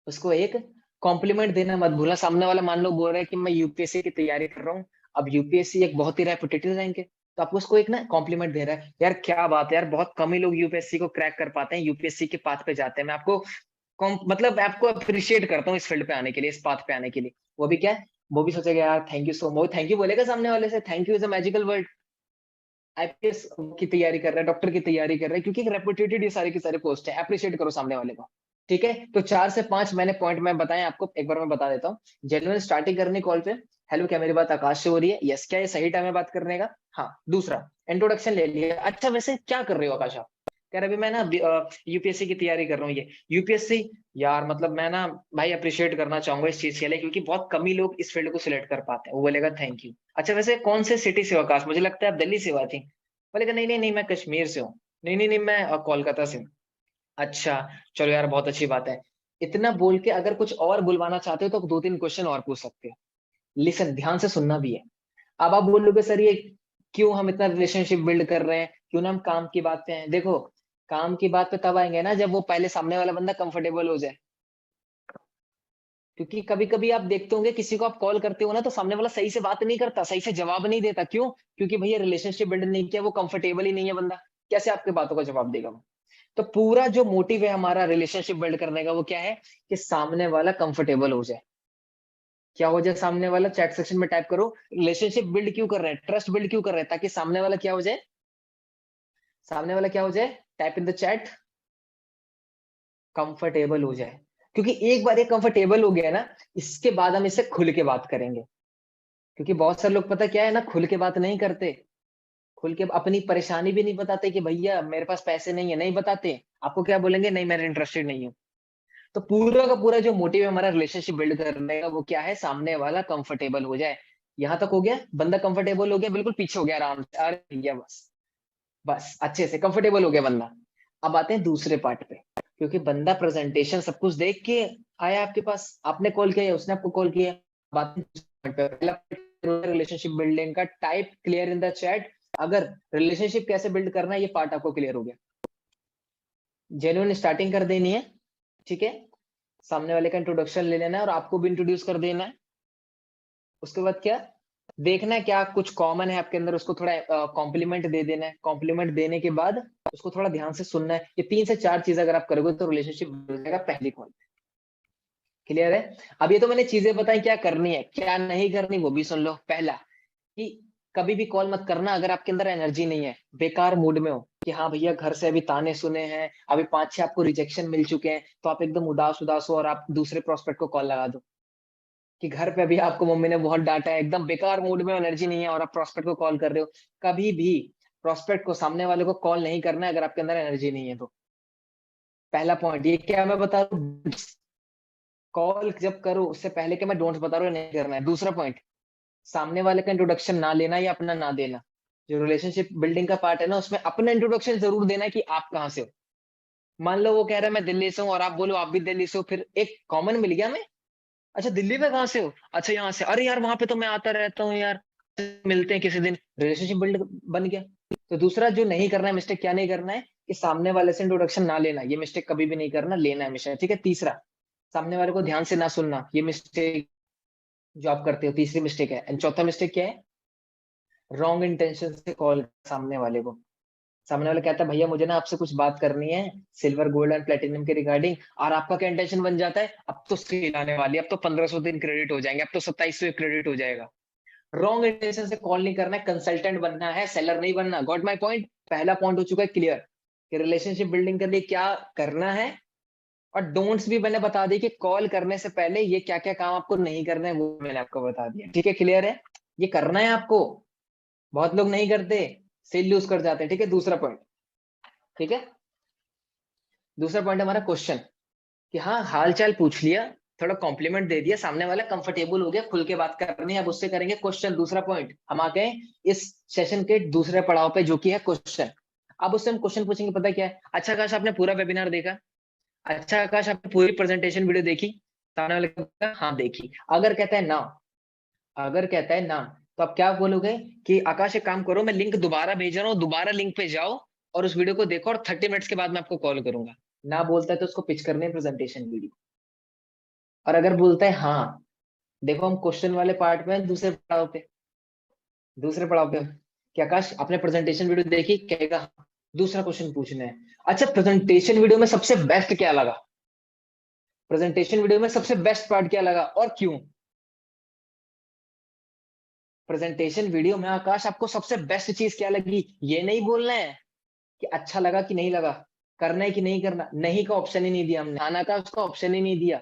उसको एक कॉम्प्लीमेंट देना मत भूलना। सामने वाला मान लो बोल रहा है कि मैं यूपीएससी की तैयारी कर रहा हूँ, अब यूपीएससी एक बहुत ही रेपुटेटेड रैंक है, तो आपको उसको एक ना कॉम्प्लीमेंट दे रहा है, यार क्या बात है यार, बहुत कम ही लोग यूपीएससी को क्रैक कर पाते हैं, यूपीएससी के पाथ पे जाते हैं। मैं आपको मतलब मैं आपको अप्रिशिएट करता हूँ इस फील्ड पे आने के लिए, इस पाथ पे आने के लिए। वो भी क्या है, वो भी सोचेगा यार thank you so much, thank you बोलेगा सामने वाले से, thank you is a magical word. IPS की तैयारी कर रहा है, डॉक्टर की तैयारी कर रहा है, क्योंकि रेपुटेटेड ये सारे के सारे पोस्ट है, अप्रिशिएट करो सामने वाले को। ठीक है, तो 4 से 5 मैंने पॉइंट मैं बताया आपको, एक बार मैं बता देता हूँ। जेन्युइन स्टार्टिंग करनी कॉल पे, हेलो क्या मेरी बात आकाश से हो रही है, यस क्या ये सही टाइम है बात करने का। हाँ, दूसरा इंट्रोडक्शन ले लिया, अच्छा वैसे क्या कर रहे हो आकाश आप, कह रहे अभी मैं ना यूपीएससी की तैयारी कर रहा हूँ। ये यूपीएससी, यार मतलब मैं ना भाई अप्रिशिएट करना चाहूंगा इस चीज के लिए, क्योंकि बहुत कम ही लोग इस फील्ड को सिलेक्ट कर पाते हैं। वो बोलेगा थैंक यू। अच्छा वैसे कौन से सिटी से हो आकाश, मुझे लगता है आप दिल्ली से हुआ थी। बोलेगा नहीं नहीं नहीं मैं कश्मीर से हूँ, नहीं नहीं नहीं मैं कोलकाता से हूँ। अच्छा, चलो यार बहुत अच्छी बात है। इतना बोल के अगर कुछ और बुलवाना चाहते हो तो 2-3 क्वेश्चन और पूछ सकते हो। लिसन, ध्यान से सुनना भी है। अब आप बोलोगे सर ये क्यों हम इतना रिलेशनशिप बिल्ड कर रहे हैं, क्यों ना हम काम की बात पे हैं। देखो, काम की बात पे तब आएंगे ना जब वो पहले सामने वाला बंदा कंफर्टेबल हो जाए। क्योंकि कभी कभी आप देखते होंगे किसी को आप कॉल करते हो ना, तो सामने वाला सही से बात नहीं करता, सही से जवाब नहीं देता, क्यों, क्योंकि भैया रिलेशनशिप बिल्ड नहीं किया, वो कंफर्टेबल ही नहीं है बंदा, कैसे आपके बातों का जवाब देगा वो। तो पूरा जो मोटिव है हमारा रिलेशनशिप बिल्ड करने का, वो क्या है, कि सामने वाला कंफर्टेबल हो जाए। क्या हो जाए, सामने वाला, चैट सेक्शन में टाइप करो, रिलेशनशिप बिल्ड क्यों कर रहे हैं, ट्रस्ट बिल्ड क्यों कर रहे हैं, ताकि सामने वाला क्या हो जाए, सामने वाला क्या हो जाए, type in the chat, comfortable हो जाए। क्योंकि एक बार ये कंफर्टेबल हो गया ना, इसके बाद हम इससे खुल के बात करेंगे। क्योंकि बहुत सारे लोग पता क्या है ना, खुल के बात नहीं करते, खुल के अपनी परेशानी भी नहीं बताते, कि भैया मेरे पास पैसे नहीं है, नहीं बताते। आपको क्या बोलेंगे, नहीं मैं इंटरेस्टेड नहीं हूँ। तो पूरा का पूरा जो मोटिव है हमारा रिलेशनशिप बिल्ड करने का, वो क्या है, सामने वाला कंफर्टेबल हो जाए। यहां तक हो गया, बंदा कंफर्टेबल हो गया, बिल्कुल पीछे हो गया आराम से, अरे भैया बस, बस अच्छे से कंफर्टेबल हो गया बंदा। अब आते हैं दूसरे पार्ट पे, क्योंकि बंदा प्रेजेंटेशन सब कुछ देख के आया आपके पास, आपने कॉल किया या उसने आपको कॉल किया। बात पहला रिलेशनशिप बिल्डिंग का, type clear in the chat, अगर रिलेशनशिप कैसे बिल्ड करना है ये पार्ट आपको क्लियर हो गया। जेन्युइन स्टार्टिंग कर देनी है, ठीक है, सामने वाले का इंट्रोडक्शन ले लेना है और आपको भी इंट्रोड्यूस कर देना है। उसके बाद क्या देखना है, क्या कुछ कॉमन है आपके अंदर, उसको थोड़ा कॉम्प्लीमेंट दे देना है। कॉम्प्लीमेंट देने के बाद उसको थोड़ा ध्यान से सुनना है। ये 3 से 4 चीज अगर आप करोगे तो रिलेशनशिप बन जाएगा पहली कॉल। क्लियर है। अब ये तो मैंने चीजें बताई क्या करनी है क्या नहीं करनी, वो भी सुन लो। पहला, कि कभी भी कॉल मत करना अगर आपके अंदर एनर्जी नहीं है, बेकार मूड में हो, कि हाँ भैया घर से अभी ताने सुने हैं, अभी 5-6 आपको रिजेक्शन मिल चुके हैं, तो आप एकदम उदास उदास हो और आप दूसरे प्रोस्पेक्ट को कॉल लगा दो। कि घर पे भी आपको मम्मी ने बहुत डांटा है, एकदम बेकार मूड में, एनर्जी नहीं है, और आप प्रोस्पेक्ट को कॉल कर रहे हो। कभी भी प्रोस्पेक्ट को, सामने वाले को कॉल नहीं करना है अगर आपके अंदर एनर्जी नहीं है तो। पहला पॉइंट ये क्या मैं बता रहा हूँ, कॉल जब करो उससे पहले के मैं डोंट्स बता रहा हूँ, नहीं करना है। दूसरा पॉइंट, सामने वाले का इंट्रोडक्शन ना लेना या अपना ना देना। जो रिलेशनशिप बिल्डिंग का पार्ट है ना, उसमें अपना इंट्रोडक्शन जरूर देना है कि आप कहाँ से हो। मान लो वो कह रहा है मैं दिल्ली से हूँ और आप बोलो आप भी दिल्ली से हो, फिर एक कॉमन मिल गया मैं। अच्छा दिल्ली में कहाँ से हो? अच्छा यहाँ से, अरे यार वहां पे तो मैं आता रहता हूँ यार, मिलते हैं किसी दिन, रिलेशनशिप बिल्ड बन गया। तो दूसरा जो नहीं करना है मिस्टेक, क्या नहीं करना है कि सामने वाले से इंट्रोडक्शन ना लेना, ये मिस्टेक कभी भी नहीं करना, लेना है हमेशा, ठीक है। तीसरा, सामने वाले को ध्यान से ना सुनना, ये मिस्टेक जो आप करते हो, तीसरी मिस्टेक है। एंड चौथा मिस्टेक क्या है? रॉन्ग इंटेंशन से कॉल सामने वाले को। सामने वाला कहता है भैया मुझे ना आपसे कुछ बात करनी है सिल्वर गोल्ड एंड प्लेटिनम के रिगार्डिंग, और आपका क्या इंटेंशन बन जाता है, अब तो सेल आने वाली है, अब तो 1500 दिन क्रेडिट हो जाएंगे, अब तो 2700 क्रेडिट हो जाएगा। रॉन्ग इंटेंशन से कॉल नहीं करना है, कंसल्टेंट बनना है, सेलर नहीं बनना। Got my point? पहला पॉइंट हो चुका है क्लियर कि रिलेशनशिप बिल्डिंग के लिए क्या करना है, और डोंट्स भी मैंने बता दी कि कॉल करने से पहले ये क्या क्या काम आपको नहीं करना है, वो मैंने आपको बता दिया, ठीक है, क्लियर है? ये करना है आपको, बहुत लोग नहीं करते, सेल लूज कर जाते हैं, ठीक है। दूसरा पॉइंट, ठीक है, दूसरा पॉइंट हमारा क्वेश्चन, कि हाँ हाल चाल पूछ लिया, थोड़ा कॉम्प्लीमेंट दे दिया, सामने वाला कंफर्टेबल हो गया, खुल के बात करनी है, अब उससे करेंगे क्वेश्चन। दूसरा पॉइंट हम आ गए इस सेशन के दूसरे पड़ाव पे, जो कि है क्वेश्चन। अब उससे हम क्वेश्चन पूछेंगे, पता है क्या है? अच्छा आकाश आपने पूरा वेबिनार देखा? अच्छा आकाश आपने पूरी प्रेजेंटेशन वीडियो देखी? सामने वाले को कहा, हाँ देखी। अगर कहता है ना, अगर कहता है ना, तो आप क्या बोलोगे कि आकाश एक काम करो, मैं लिंक दोबारा भेज रहा हूँ, दोबारा लिंक पे जाओ और उस वीडियो को देखो, और 30 मिनट्स के बाद मैं आपको कॉल करूंगा। ना बोलता है तो उसको पिच करने प्रेजेंटेशन वीडियो। और अगर बोलता है हाँ, देखो हम क्वेश्चन वाले पार्ट में हैं, दूसरे पड़ाव पे कि आकाश आपने प्रेजेंटेशन वीडियो देखी? कहेगा हाँ। दूसरा क्वेश्चन पूछना है, अच्छा प्रेजेंटेशन वीडियो में सबसे बेस्ट क्या लगा, प्रेजेंटेशन वीडियो में सबसे बेस्ट पार्ट क्या लगा और क्यों? प्रेजेंटेशन वीडियो में आकाश आपको सबसे बेस्ट चीज क्या लगी, ये नहीं बोलना है कि अच्छा लगा कि नहीं लगा, करना है कि नहीं करना, नहीं का ऑप्शन ही नहीं दिया हमने, आना का उसका ऑप्शन ही नहीं दिया,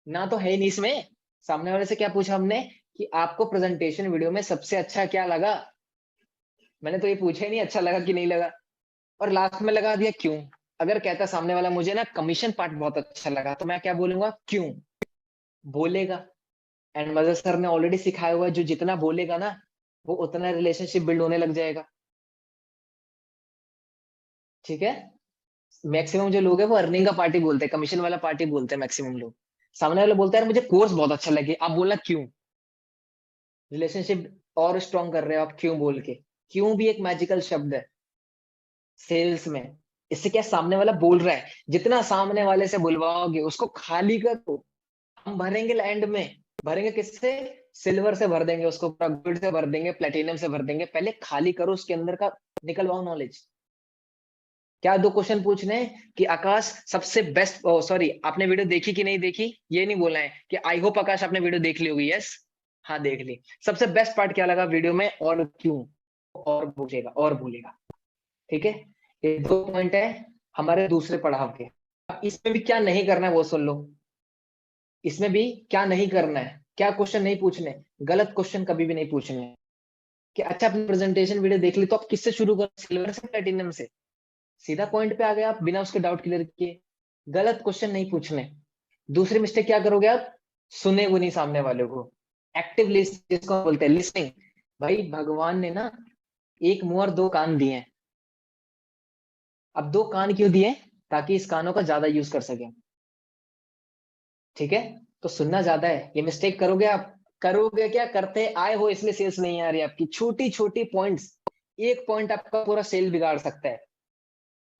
ना तो है ही नहीं इसमें। सामने वाले से क्या पूछा हमने कि आपको प्रेजेंटेशन वीडियो में सबसे अच्छा क्या लगा, मैंने तो ये पूछा ही नहीं अच्छा लगा कि नहीं लगा, और लास्ट में लगा दिया क्यों। अगर कहता सामने वाला मुझे ना कमीशन पार्ट बहुत अच्छा लगा, तो मैं क्या बोलूंगा, क्यों बोलेगा। एंड मदर सर ने ऑलरेडी सिखाया हुआ है, जो जितना बोलेगा ना वो उतना रिलेशनशिप बिल्ड होने लग जाएगा, ठीक है। मैक्सिमम जो लोग है वो अर्निंग का पार्टी बोलते हैं, कमीशन वाला पार्टी बोलते हैं मैक्सिमम लोग। सामने वाला बोलता है यार मुझे कोर्स बहुत अच्छा लगे, आप बोलना क्यों, रिलेशनशिप और स्ट्रॉन्ग कर रहे हो आप क्यों बोल के। क्यों भी एक मैजिकल शब्द है सेल्स में। इससे क्या सामने वाला बोल रहा है, जितना सामने वाले से बुलवाओगे उसको खाली करो, हम भरेंगे लैंड में। भरेंगे किससे? सिल्वर से भर देंगे उसको, पूरा गोल्ड से भर देंगे, प्लेटिनम से भर देंगे, पहले खाली करो उसके अंदर का, निकलवाओ नॉलेज। क्या दो क्वेश्चन पूछने हैं कि आकाश सबसे बेस्ट, सॉरी आपने वीडियो देखी कि नहीं देखी, ये नहीं बोलना है कि आई होप आकाश आपने वीडियो देख ली होगी, यस हाँ देख ली, सबसे बेस्ट पार्ट क्या लगा वीडियो में और क्यों, और पूछेगा और बोलेगा, ठीक है। ये दो पॉइंट है हमारे दूसरे पड़ाव के। अब इसमें भी क्या नहीं करना है वो सुन लो, इसमें भी क्या नहीं करना है, क्या क्वेश्चन नहीं पूछने, गलत क्वेश्चन कभी भी नहीं पूछने हैं। कि अच्छा अपनी प्रेजेंटेशन वीडियो देख ली तो आप किससे शुरू करो, सिल्वर से प्लेटिनम से? सीधा पॉइंट पे आ गए आप बिना उसके डाउट क्लियर किए, गलत क्वेश्चन नहीं पूछने। दूसरी मिस्टेक क्या करोगे आप, सुने वो नहीं सामने वाले को, एक्टिव लिस्ट जिसको बोलते हैं, लिसनिंग। भाई भगवान ने ना एक मुंह और दो कान दिए हैं, अब दो कान क्यों दिए? ताकि इस कानों का ज्यादा यूज कर सके, ठीक है। तो सुनना ज्यादा है, ये मिस्टेक करोगे आप, करोगे क्या, करते आए हो इसलिए सेल्स नहीं आ रही आपकी, छोटी छोटी पॉइंट्स, एक पॉइंट आपका पूरा सेल बिगाड़ सकता है।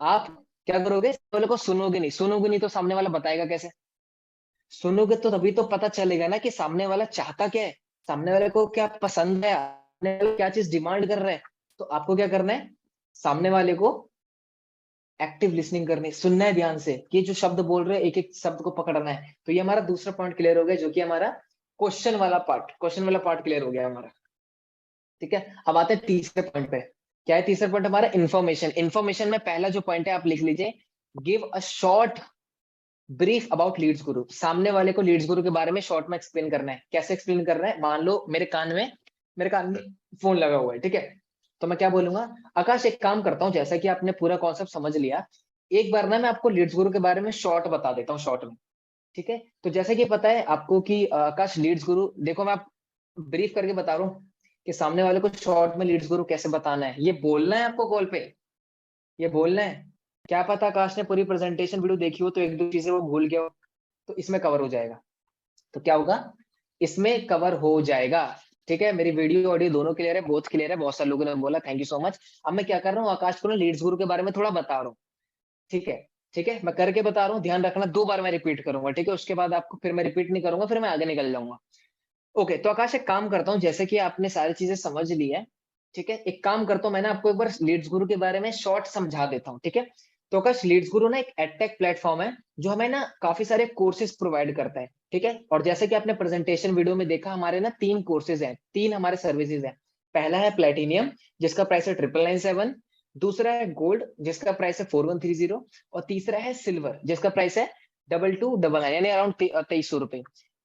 आप क्या करोगे, वाले को सुनोगे नहीं, सुनोगे नहीं तो सामने वाला बताएगा कैसे? सुनोगे तो तभी तो पता चलेगा ना कि सामने वाला चाहता क्या है, सामने वाले को क्या पसंद है, सामने वाला क्या चीज डिमांड कर रहा है। तो आपको क्या करना है, सामने वाले को एक्टिव लिसनिंग करनी, सुनना है ध्यान से कि जो शब्द बोल रहे हैं एक एक शब्द को पकड़ना है। तो ये हमारा दूसरा पॉइंट क्लियर हो गया, जो कि हमारा क्वेश्चन वाला पार्ट क्लियर हो गया हमारा, ठीक है। अब आते हैं तीसरे पॉइंट पे। क्या है तीसरा पॉइंट हमारा, इन्फॉर्मेशन। इन्फॉर्मेशन में पहला जो पॉइंट है आप लिख लीजिए, give a short brief about Leads Guru. सामने वाले को लीड्स गुरु के बारे में शॉर्ट में एक्सप्लेन करना है। कैसे एक्सप्लेन करना है, मान लो मेरे कान में फोन लगा हुआ है, ठीक है। तो मैं क्या बोलूंगा, आकाश एक काम करता हूँ, जैसा कि आपने पूरा कॉन्सेप्ट समझ लिया, एक बार ना मैं आपको लीड्स गुरु के बारे में शॉर्ट बता देता हूँ, शॉर्ट में, ठीक है। तो जैसे कि पता है आपको कि आकाश लीड्स गुरु, देखो मैं आप ब्रीफ करके बता रहा हूँ कि सामने वाले को शॉर्ट में लीड्स गुरु कैसे बताना है, ये बोलना है आपको कॉल पे, ये बोलना है। क्या पता आकाश ने पूरी प्रेजेंटेशन वीडियो देखी हो तो एक दो चीजें वो भूल गया हो, तो इसमें कवर हो जाएगा। तो क्या होगा, इसमें कवर हो जाएगा। ठीक है, मेरी वीडियो ऑडियो दोनों क्लियर है, बहुत क्लियर है, बहुत सारे लोगों ने बोला, थैंक यू सो मच। अब मैं क्या कर रहा हूँ, आकाश को ना लीड्स गुरु के बारे में थोड़ा बता रहा हूँ। ठीक है, ठीक है, मैं करके बता रहा हूँ, ध्यान रखना, 2 बार मैं रिपीट करूंगा। ठीक है, उसके बाद आपको फिर मैं रिपीट नहीं करूंगा, फिर मैं आगे निकल जाऊंगा। ओके, तो आकाश एक काम करता हूँ, जैसे कि आपने सारी चीजें समझ ली है। ठीक है, एक काम करता हूँ, मैंने आपको एक बार लीड्स गुरु के बारे में शॉर्ट समझा देता हूँ। ठीक है, तो आकाश लीड्स गुरु ना एक एडटेक प्लेटफॉर्म है जो हमें ना काफी सारे कोर्सेज प्रोवाइड करता है। ठीक है, और जैसे कि आपने प्रेजेंटेशन वीडियो में देखा, हमारे ना 3 कोर्सेज हैं, 3 हमारे सर्विसेज हैं। पहला है प्लेटिनियम, जिसका प्राइस है 9997। दूसरा है गोल्ड, जिसका प्राइस है 4130। और तीसरा है सिल्वर, जिसका प्राइस है 2299, यानी अराउंड 2300 रुपए।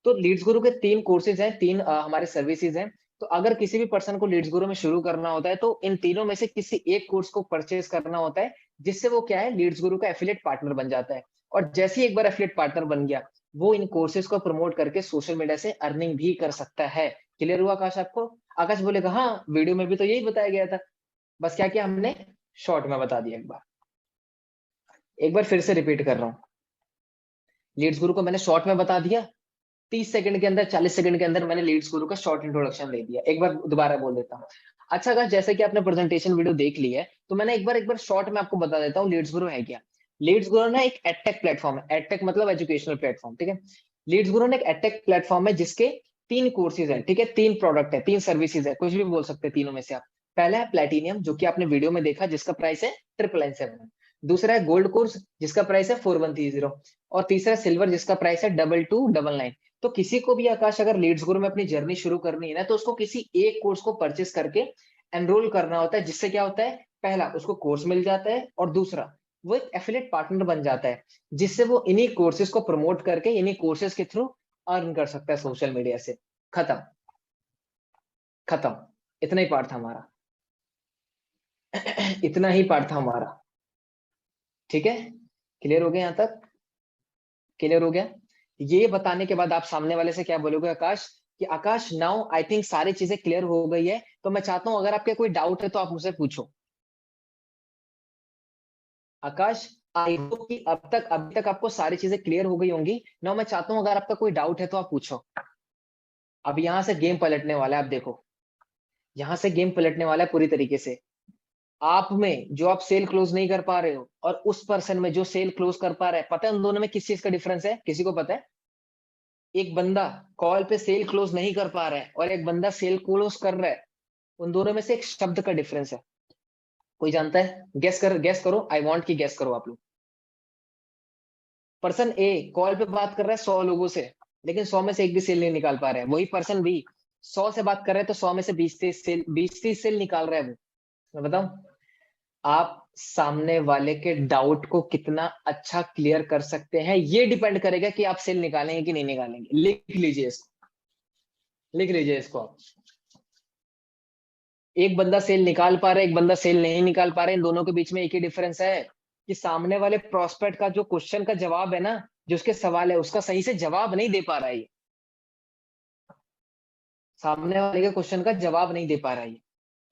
तो लीड्स गुरु के 3 कोर्सेज हैं, 3 हमारे सर्विसेज हैं। तो अगर किसी भी पर्सन को लीड्स गुरु में शुरू करना होता है, तो इन तीनों में से किसी एक कोर्स को परचेज करना होता है, जिससे वो क्या है, लीड्स गुरु का एफिलिएट पार्टनर बन जाता है। और जैसे ही एक बार एफिलिएट पार्टनर बन गया, वो इन कोर्सेज को प्रमोट करके सोशल मीडिया से अर्निंग भी कर सकता है। क्लियर हुआ आकाश आपको? आकाश बोलेगा हाँ, वीडियो में भी तो यही बताया गया था, बस क्या किया हमने, शॉर्ट में बता दिया। एक बार फिर से रिपीट कर रहा हूँ, लीड्स गुरु को मैंने शॉर्ट में बता दिया, 30 सेकंड के अंदर, 40 सेकंड के अंदर मैंने लीड्स गुरु का शॉर्ट इंट्रोडक्शन दे दिया। एक बार दोबारा बोल देता हूँ। अच्छा, अगर जैसे कि आपने प्रेजेंटेशन वीडियो देख ली है, तो मैंने एक बार शॉर्ट में आपको बता देता हूँ लीड्स गुरु है क्या। लीड्स गुरु ना एक एडटेक प्लेटफॉर्म है, एडटेक मतलब एजुकेशनल प्लेटफॉर्म। ठीक है, लीड्स गुरु ना एक एडटेक प्लेटफॉर्म है जिसके 3 कोर्सेज है। ठीक है, 3 प्रोडक्ट है, 3 सर्विसेज है, कुछ भी बोल सकते हैं तीनों में से आप। पहला है प्लेटिनियम, जो कि आपने वीडियो में देखा, जिसका प्राइस है 9997। दूसरा है गोल्ड कोर्स, जिसका प्राइस है 4130। और तीसरा सिल्वर, जिसका प्राइस है 2299। तो किसी को भी आकाश अगर लीड्स गुरु में अपनी जर्नी शुरू करनी है ना, तो उसको किसी एक कोर्स को परचेस करके एनरोल करना होता है, जिससे क्या होता है, पहला उसको कोर्स मिल जाता है, और दूसरा वो एक एफिलिएट पार्टनर बन जाता है, जिससे वो इन्हीं कोर्सेज को प्रमोट करके इन्हीं कोर्सेज के थ्रू अर्न कर सकता है सोशल मीडिया से। खत्म, खत्म, इतना ही पार्ट था हमारा। इतना ही पार्ट था हमारा। ठीक है, क्लियर हो गया यहाँ तक? क्लियर हो गया? ये बताने के बाद आप सामने वाले से क्या बोलोगे आकाश, कि आकाश नाउ आई थिंक सारी चीजें क्लियर हो गई है, तो मैं चाहता हूं अगर आपके कोई डाउट है तो आप मुझसे पूछो। आकाश, आई होप कि अभी तक आपको सारी चीजें क्लियर हो गई होंगी। नाउ मैं चाहता हूं अगर आपका कोई डाउट है तो आप पूछो। अब यहां से गेम पलटने वाला है, आप देखो, यहां से गेम पलटने वाला है पूरी तरीके से। आप में जो आप सेल क्लोज नहीं कर पा रहे हो, और उस पर्सन में जो सेल क्लोज कर पा रहा है, पता है उन दोनों में किस चीज का डिफरेंस है? किसी को पता है? एक बंदा कॉल पे सेल क्लोज नहीं कर पा रहा है, और एक बंदा सेल क्लोज कर रहा है, उन दोनों में से एक शब्द का डिफरेंस है। कोई जानता है? गैस करो, आई वांट की गैस करो आप लोग। पर्सन ए कॉल पे बात कर रहा है 100 लोगों से, लेकिन 100 में से एक भी सेल नहीं निकाल पा रहा है। वही पर्सन बी 100 से बात कर रहा है, तो 100 में से 20-30 सेल निकाल रहा है वो। मैं बताऊं, आप सामने वाले के डाउट को कितना अच्छा क्लियर कर सकते हैं, ये डिपेंड करेगा कि आप सेल निकालेंगे कि नहीं निकालेंगे। लिख लीजिए इसको, लिख लीजिए इसको आप। एक बंदा सेल निकाल पा रहा है, एक बंदा सेल नहीं निकाल पा रहा है, इन दोनों के बीच में एक ही डिफरेंस है, कि सामने वाले प्रोस्पेक्ट का जो क्वेश्चन का जवाब है ना, जो उसके सवाल है उसका सही से जवाब नहीं दे पा रहा है ये। सामने वाले के क्वेश्चन का जवाब नहीं दे पा रहा है ये।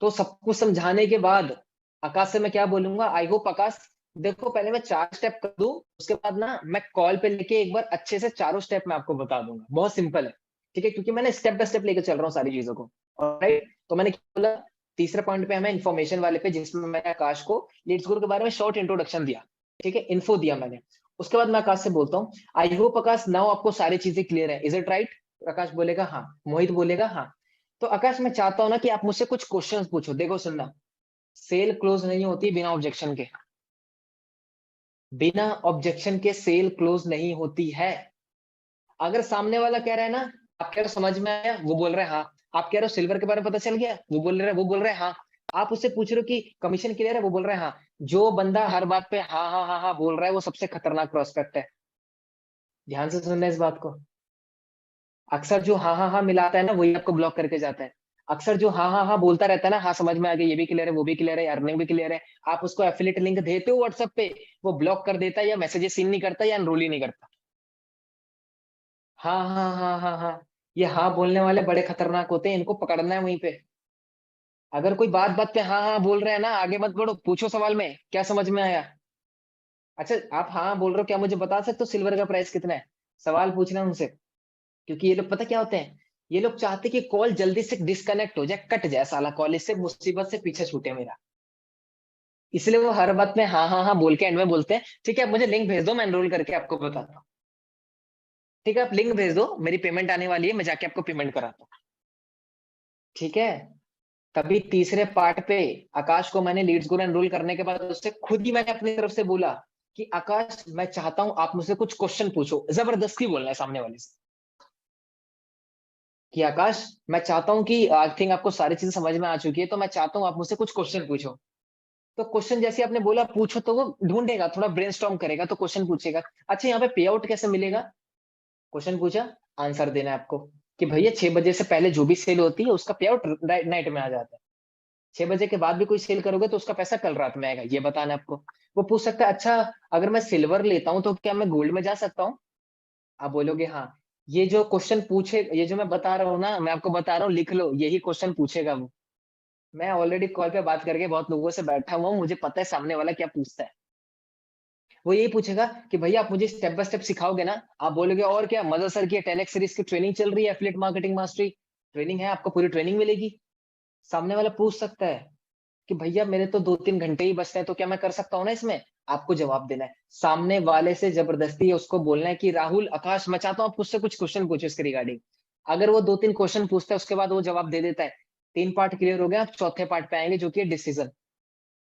तो सब कुछ समझाने के बाद आकाश से मैं क्या बोलूंगा, आई होप आकाश, देखो पहले मैं 4 स्टेप कर दूं, उसके बाद ना मैं कॉल पे लेके एक बार अच्छे से चारों स्टेप मैं आपको बता दूंगा। बहुत सिंपल है, ठीक है, क्योंकि मैंने स्टेप बाय स्टेप लेके चल रहा हूँ सारी चीजों को। राइट, तो मैंने क्या बोला, तीसरे पॉइंट पे हमें इन्फॉर्मेशन वाले पे, जिसमें मैंने आकाश को लीड्स गुरु के बारे में शॉर्ट इंट्रोडक्शन दिया। ठीक है, इन्फो दिया मैंने। उसके बाद मैं आकाश से बोलता हूँ, आई होप आकाश नाउ आपको सारी चीजें क्लियर है, इज इट राइट? आकाश बोलेगा हाँ, मोहित बोलेगा हाँ। तो आकाश मैं चाहता हूँ ना कि आप मुझसे कुछ क्वेश्चंस पूछो। देखो सुनना, सेल क्लोज नहीं होती बिना ऑब्जेक्शन के, बिना ऑब्जेक्शन के सेल क्लोज नहीं होती है। अगर सामने वाला कह रहा है ना, आप कह रहे हो समझ में आया, वो बोल रहा है हाँ। आप कह रहे हो सिल्वर के बारे में पता चल गया, वो बोल रहे हैं हाँ। आप उससे पूछ रहे हो कि कमीशन क्लियर है, वो बोल रहे हैं हाँ। जो बंदा हर बात पे हाँ हाँ हाँ हाँ बोल रहा है, वो सबसे खतरनाक प्रोस्पेक्ट है। ध्यान से सुनना इस बात को। अक्सर जो हाँ हाँ हाँ मिलाता है ना, वही आपको ब्लॉक करके जाता है। अक्सर जो हाँ हाँ हाँ बोलता रहता है ना, हाँ समझ में आ गया, ये भी क्लियर है, वो भी क्लियर है, अर्निंग भी क्लियर है, आप उसको एफिलिएट लिंक देते हो व्हाट्सएप पे, वो ब्लॉक कर देता है, या मैसेजेस सीन नहीं करता, या एनरोल ही नहीं करता। हाँ हाँ हाँ हाँ हाँ, ये हाँ बोलने वाले बड़े खतरनाक होते हैं, इनको पकड़ना है वहीं पे। अगर कोई बात बात पे हाँ हाँ बोल रहे हैं ना, आगे मत बढ़ो, पूछो सवाल में क्या समझ में आया। अच्छा आप हाँ बोल रहे हो, क्या मुझे बता सकते हो सिल्वर का प्राइस कितना है? सवाल पूछना है उनसे, क्योंकि ये लोग पता क्या होते हैं, ये लोग चाहते कि कॉल जल्दी से डिस्कनेक्ट हो जाए, कट जाए साला कॉल, इससे मुसीबत से पीछे छूटे मेरा। इसलिए वो हर बात में हाँ हाँ हाँ बोल के एंड में बोलते हैं ठीक है आप मुझे लिंक भेज दो, मैं एनरोल करके आपको बताता हूँ। ठीक है आप लिंक भेज दो, मेरी पेमेंट आने वाली है, मैं जाके आपको पेमेंट कराता हूँ। ठीक है। तभी तीसरे पार्ट पे आकाश को मैंने लीड्स गुरु एनरोल करने के बाद उससे खुद ही मैंने अपनी तरफ से बोला कि आकाश मैं चाहता हूं आप मुझसे कुछ क्वेश्चन पूछो, जबरदस्ती बोलना है सामने वाले से कि आकाश मैं चाहता हूं कि आई थिंक आपको सारी चीजें समझ में आ चुकी है, तो मैं चाहता हूं आप मुझसे कुछ क्वेश्चन पूछो। तो क्वेश्चन जैसे आपने बोला पूछो, तो वो ढूंढेगा, थोड़ा ब्रेनस्टॉर्म करेगा, तो क्वेश्चन पूछेगा। अच्छा यहाँ पे पे आउट कैसे मिलेगा? क्वेश्चन पूछा, आंसर देना है आपको कि भैया 6 बजे से पहले जो भी सेल होती है उसका पे आउट नाइट में आ जाता है, 6 बजे के बाद भी कोई सेल करोगे तो उसका पैसा कल रात में आएगा, ये बताना है आपको। वो पूछ सकता है अच्छा अगर मैं सिल्वर लेता हूँ तो क्या मैं गोल्ड में जा सकता हूँ? आप बोलोगे हाँ। ये जो क्वेश्चन पूछे, ये जो मैं बता रहा हूँ ना, मैं आपको बता रहा हूँ लिख लो, यही क्वेश्चन पूछेगा वो। मैं ऑलरेडी कॉल पे बात करके बहुत लोगों से बैठा हुआ हूँ, मुझे पता है सामने वाला क्या पूछता है। वो यही पूछेगा कि भैया आप मुझे स्टेप बाय स्टेप सिखाओगे ना? आप बोलोगे और क्या, मदर सर की 10x सीरीज की ट्रेनिंग चल रही है, एफिलिएट मार्केटिंग मास्टरी ट्रेनिंग है, आपको पूरी ट्रेनिंग मिलेगी। सामने वाला पूछ सकता है कि भैया मेरे तो 2-3 घंटे ही बचते हैं, तो क्या मैं कर सकता हूँ ना इसमें? आपको जवाब देना है सामने वाले से, जबरदस्ती उसको बोलना है कि राहुल आकाश मैं चाहता हूँ आप मुझसे कुछ क्वेश्चन पूछो इसके रिगार्डिंग। अगर वो 2-3 क्वेश्चन पूछता है उसके बाद वो जवाब दे देता है, 3 पार्ट क्लियर हो गया, आप चौथे पार्ट पे आएंगे जो कि डिसीजन,